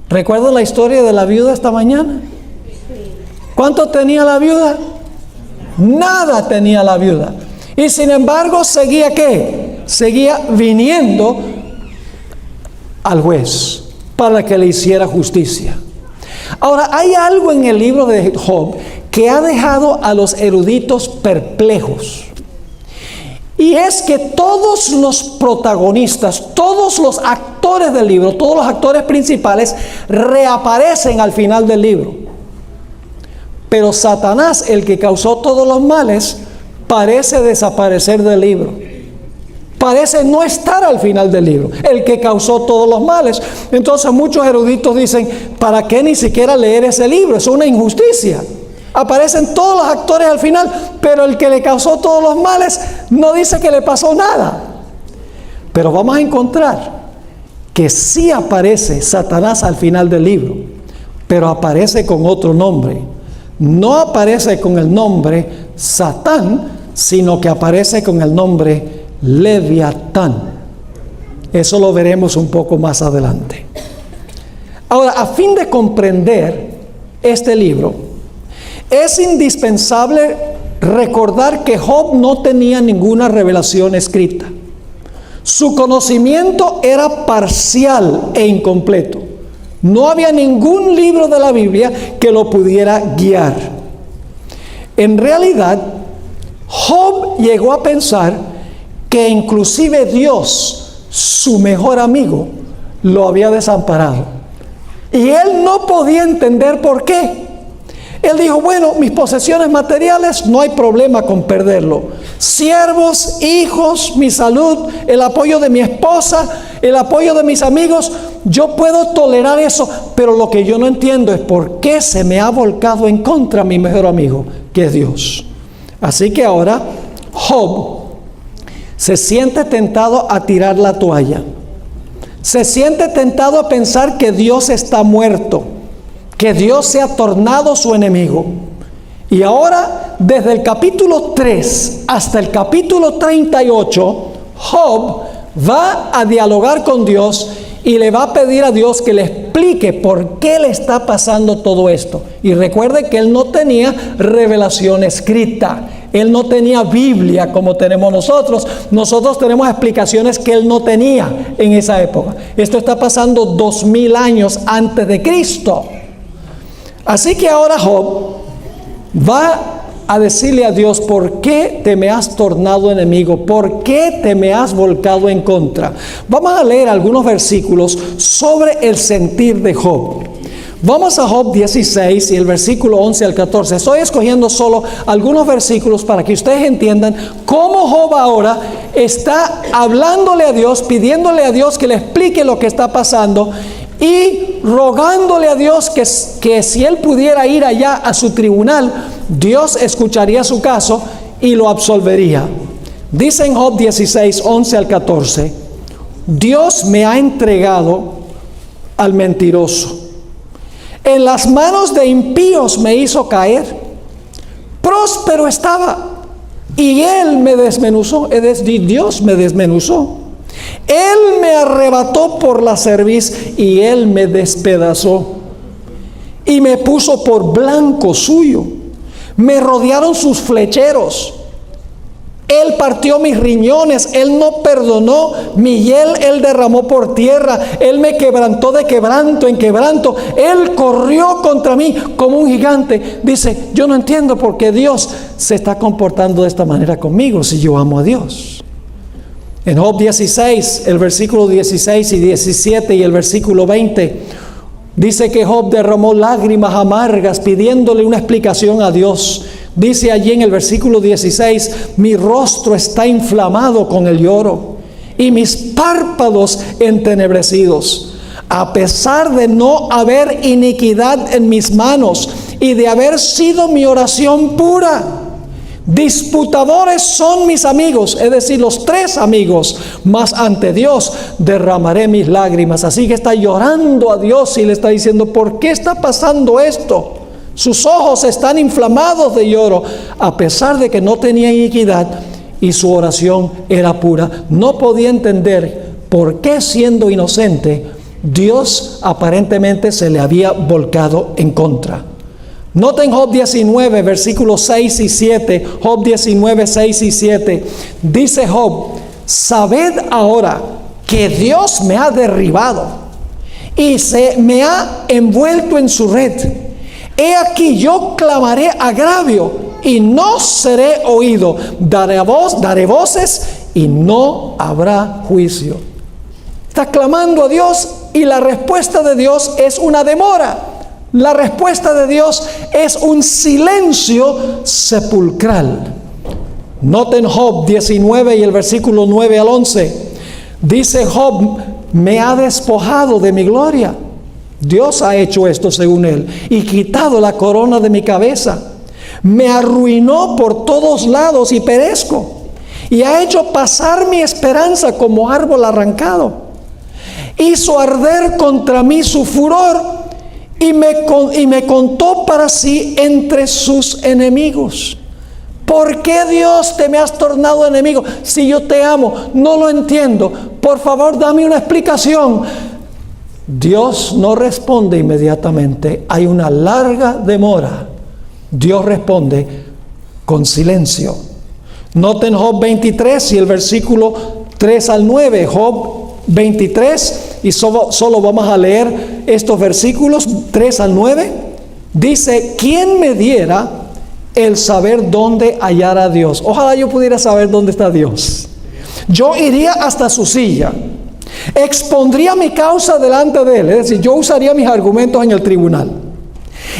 ¿Recuerdan la historia de la viuda esta mañana? ¿Cuánto tenía la viuda? Nada tenía la viuda. Y sin embargo, ¿seguía qué? Seguía viniendo al juez para que le hiciera justicia. Ahora, hay algo en el libro de Job que ha dejado a los eruditos perplejos. Y es que todos los protagonistas, todos los actores del libro, todos los actores principales reaparecen al final del libro. Pero Satanás, el que causó todos los males, parece desaparecer del libro. Parece no estar al final del libro, el que causó todos los males. Entonces muchos eruditos dicen, ¿para qué ni siquiera leer ese libro? Es una injusticia. Aparecen todos los actores al final, pero el que le causó todos los males no dice que le pasó nada. Pero vamos a encontrar que sí aparece Satanás al final del libro, pero aparece con otro nombre. No aparece con el nombre Satán, sino que aparece con el nombre Leviatán. Eso lo veremos un poco más adelante. Ahora, a fin de comprender este libro, es indispensable recordar que Job no tenía ninguna revelación escrita. Su conocimiento era parcial e incompleto. No había ningún libro de la Biblia que lo pudiera guiar. En realidad, Job llegó a pensar que inclusive Dios, su mejor amigo, lo había desamparado. Y él no podía entender por qué. Él dijo, bueno, mis posesiones materiales no hay problema con perderlo. Siervos, hijos, mi salud, el apoyo de mi esposa, el apoyo de mis amigos, yo puedo tolerar eso, pero lo que yo no entiendo es por qué se me ha volcado en contra mi mejor amigo, que es Dios. Así que ahora Job se siente tentado a tirar la toalla. Se siente tentado a pensar que Dios está muerto, que Dios se ha tornado su enemigo. Y ahora, desde el capítulo 3 hasta el capítulo 38, Job va a dialogar con Dios y le va a pedir a Dios que le explique por qué le está pasando todo esto. Y recuerde que él no tenía revelación escrita. Él no tenía Biblia como tenemos nosotros. Nosotros tenemos explicaciones que él no tenía en esa época. Esto está pasando 2000 años antes de Cristo. Así que ahora Job va a decirle a Dios, ¿por qué te me has tornado enemigo? ¿Por qué te me has volcado en contra? Vamos a leer algunos versículos sobre el sentir de Job. Vamos a Job 16 y el versículo 11 al 14. Estoy escogiendo solo algunos versículos para que ustedes entiendan cómo Job ahora está hablándole a Dios, pidiéndole a Dios que le explique lo que está pasando y rogándole a Dios que si él pudiera ir allá a su tribunal, Dios escucharía su caso y lo absolvería. Dice en Job 16, 11 al 14, Dios me ha entregado al mentiroso. En las manos de impíos me hizo caer. Próspero estaba y él me desmenuzó. Es decir, Dios me desmenuzó. Él me arrebató por la cerviz y él me despedazó y me puso por blanco suyo. Me rodearon sus flecheros. Él partió mis riñones, él no perdonó mi hiel, él derramó por tierra, él me quebrantó de quebranto en quebranto, él corrió contra mí como un gigante. Dice, yo no entiendo por qué Dios se está comportando de esta manera conmigo si yo amo a Dios. En Job 16, el versículo 16 y 17 y el versículo 20, dice que Job derramó lágrimas amargas pidiéndole una explicación a Dios. Dice allí en el versículo 16, mi rostro está inflamado con el lloro y mis párpados entenebrecidos, a pesar de no haber iniquidad en mis manos y de haber sido mi oración pura. Disputadores son mis amigos, es decir, los tres amigos, mas ante Dios derramaré mis lágrimas. Así que está llorando a Dios y le está diciendo, ¿por qué está pasando esto? Sus ojos están inflamados de lloro, a pesar de que no tenía iniquidad y su oración era pura. No podía entender por qué, siendo inocente, Dios aparentemente se le había volcado en contra. Noten Job 19, versículos 6 y 7. Job 19, 6 y 7. Dice Job, sabed ahora que Dios me ha derribado y se me ha envuelto en su red. He aquí yo clamaré agravio y no seré oído. Daré voces y no habrá juicio. Está clamando a Dios y la respuesta de Dios es una demora. La respuesta de Dios es un silencio sepulcral. Noten Job 19 y el versículo 9 al 11. Dice Job, me ha despojado de mi gloria. Dios ha hecho esto según él, y quitado la corona de mi cabeza. Me arruinó por todos lados y perezco. Y ha hecho pasar mi esperanza como árbol arrancado. Hizo arder contra mí su furor y me contó para sí entre sus enemigos. ¿Por qué, Dios, te me has tornado enemigo? Si yo te amo, no lo entiendo. Por favor, dame una explicación. Dios no responde inmediatamente. Hay una larga demora. Dios responde con silencio. Noten Job 23 y el versículo 3 al 9. Job 23, y solo vamos a leer estos versículos 3 al 9. Dice: ¿quién me diera el saber dónde hallar a Dios? Ojalá yo pudiera saber dónde está Dios. Yo iría hasta su silla, expondría mi causa delante de él, es decir, yo usaría mis argumentos en el tribunal.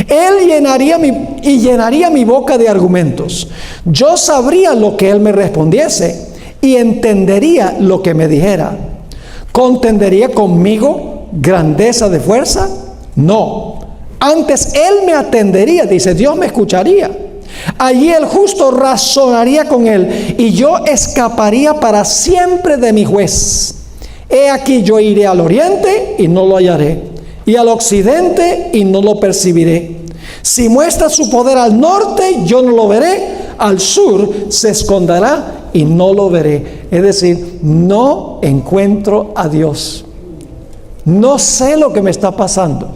Él llenaría mi boca de argumentos. Yo sabría lo que él me respondiese y entendería lo que me dijera. ¿Contendería conmigo grandeza de fuerza? No. Antes él me atendería, dice, Dios me escucharía. Allí el justo razonaría con él y yo escaparía para siempre de mi juez. He aquí, yo iré al oriente y no lo hallaré, y al occidente y no lo percibiré. Si muestra su poder al norte, yo no lo veré. Al sur se esconderá y no lo veré. Es decir, no encuentro a Dios. No sé lo que me está pasando.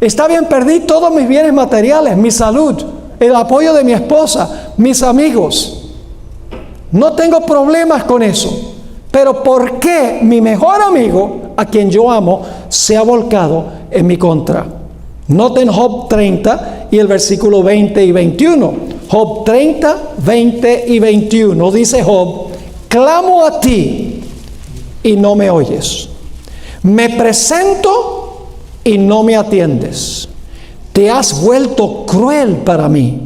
Está bien, perdí todos mis bienes materiales, mi salud, el apoyo de mi esposa, mis amigos. No tengo problemas con eso. Pero ¿por qué mi mejor amigo, a quien yo amo, se ha volcado en mi contra? Noten Job 30 y el versículo 20 y 21. Job 30, 20 y 21. Dice Job: clamo a ti y no me oyes. Me presento y no me atiendes. Te has vuelto cruel para mí.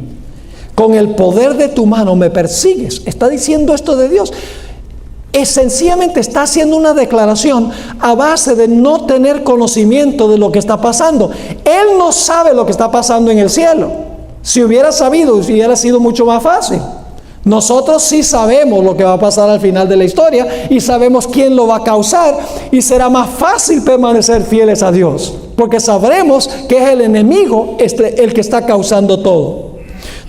Con el poder de tu mano me persigues. Está diciendo esto de Dios. Sencillamente está haciendo una declaración a base de no tener conocimiento de lo que está pasando. Él no sabe lo que está pasando en el cielo. Si hubiera sabido, hubiera sido mucho más fácil. Nosotros sí sabemos lo que va a pasar al final de la historia y sabemos quién lo va a causar, y será más fácil permanecer fieles a Dios, porque sabremos que es el enemigo el que está causando todo.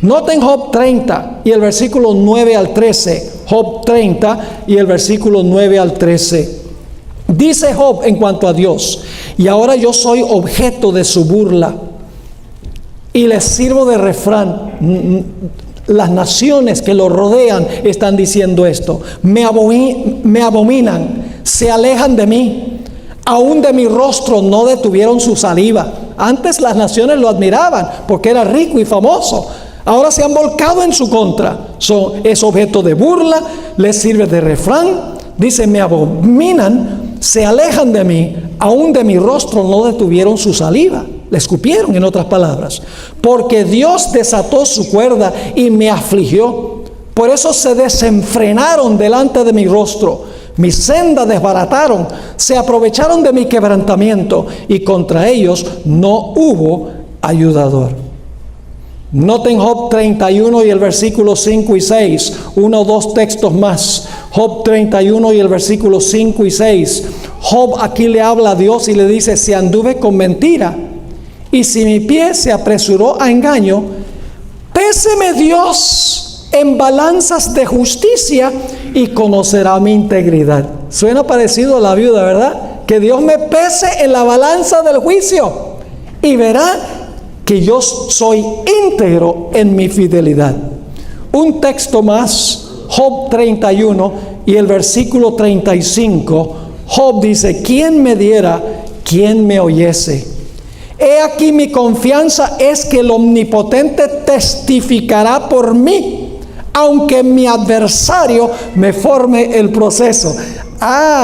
Noten Job 30 y el versículo 9 al 13. Job 30 y el versículo 9 al 13. Dice Job en cuanto a Dios: y ahora yo soy objeto de su burla y les sirvo de refrán. Las naciones que lo rodean están diciendo esto. Me abominan, se alejan de mí. Aún de mi rostro no detuvieron su saliva. Antes las naciones lo admiraban porque era rico y famoso. Ahora se han volcado en su contra. Es objeto de burla, les sirve de refrán. Dice: me abominan, se alejan de mí. Aún de mi rostro no detuvieron su saliva. Le escupieron, en otras palabras. Porque Dios desató su cuerda y me afligió. Por eso se desenfrenaron delante de mi rostro. Mi senda desbarataron. Se aprovecharon de mi quebrantamiento. Y contra ellos no hubo ayudador. Noten Job 31 y el versículo 5 y 6. Uno o dos textos más. Job 31 y el versículo 5 y 6. Job aquí le habla a Dios y le dice: si anduve con mentira y si mi pie se apresuró a engaño, péseme Dios en balanzas de justicia y conocerá mi integridad. Suena parecido a la viuda, ¿verdad? Que Dios me pese en la balanza del juicio y verá que yo soy íntegro en mi fidelidad. Un texto más, Job 31 y el versículo 35. Job dice: ¿quién me diera, quién me oyese? He aquí mi confianza es que el Omnipotente testificará por mí, aunque mi adversario me forme el proceso.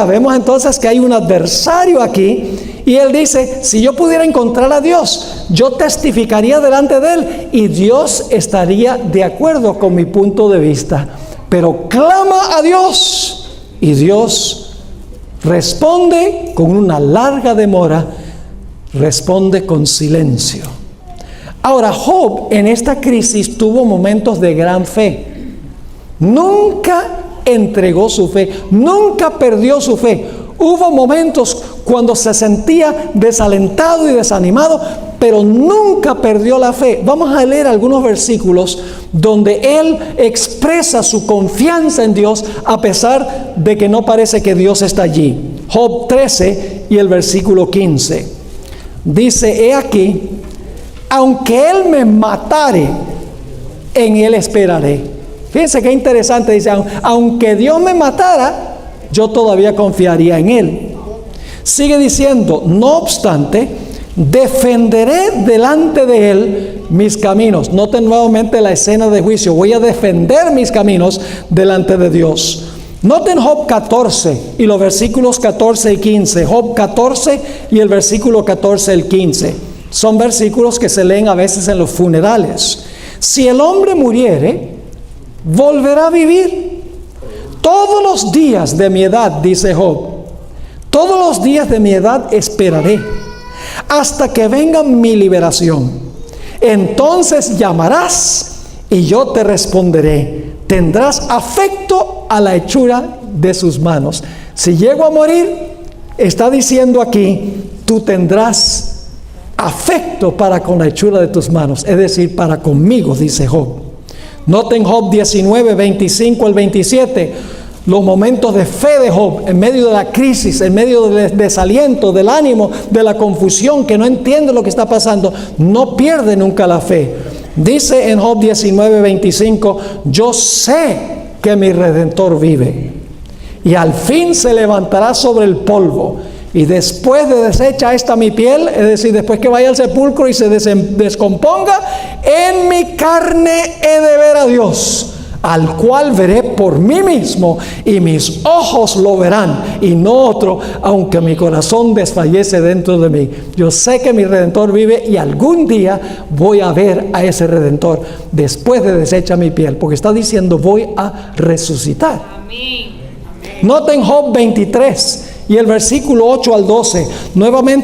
Vemos entonces que hay un adversario aquí. Y él dice: si yo pudiera encontrar a Dios, yo testificaría delante de él y Dios estaría de acuerdo con mi punto de vista. Pero clama a Dios y Dios responde con una larga demora, responde con silencio. Ahora, Job en esta crisis tuvo momentos de gran fe. Nunca entregó su fe, nunca perdió su fe. Hubo momentos cuando se sentía desalentado y desanimado, pero nunca perdió la fe. Vamos a leer algunos versículos donde él expresa su confianza en Dios a pesar de que no parece que Dios está allí. Job 13 y el versículo 15. Dice, he aquí, aunque él me matare, en él esperaré. Fíjense qué interesante, dice, aunque Dios me matara, yo todavía confiaría en él. Sigue diciendo, no obstante, defenderé delante de él mis caminos. Noten nuevamente la escena de juicio. Voy a defender mis caminos delante de Dios. Noten Job 14 y los versículos 14 y 15. Job 14 y el versículo 14 y el 15. Son versículos que se leen a veces en los funerales. Si el hombre muriere, volverá a vivir. Todos los días de mi edad, dice Job, todos los días de mi edad esperaré hasta que venga mi liberación. Entonces llamarás y yo te responderé. Tendrás afecto a la hechura de sus manos. Si llego a morir, está diciendo aquí, tú tendrás afecto para con la hechura de tus manos, es decir, para conmigo, dice Job. Noten Job 19, 25 al 27, los momentos de fe de Job en medio de la crisis, en medio del desaliento, del ánimo, de la confusión, que no entiende lo que está pasando, no pierde nunca la fe. Dice en Job 19, 25, yo sé que mi Redentor vive y al fin se levantará sobre el polvo. Y después de deshecha esta mi piel, es decir, después que vaya al sepulcro y se descomponga, en mi carne he de ver a Dios, al cual veré por mí mismo, y mis ojos lo verán, y no otro, aunque mi corazón desfallece dentro de mí. Yo sé que mi Redentor vive, y algún día voy a ver a ese Redentor, después de deshecha mi piel, porque está diciendo, voy a resucitar. Amén. Noten Job 23 y el versículo 8 al 12, nuevamente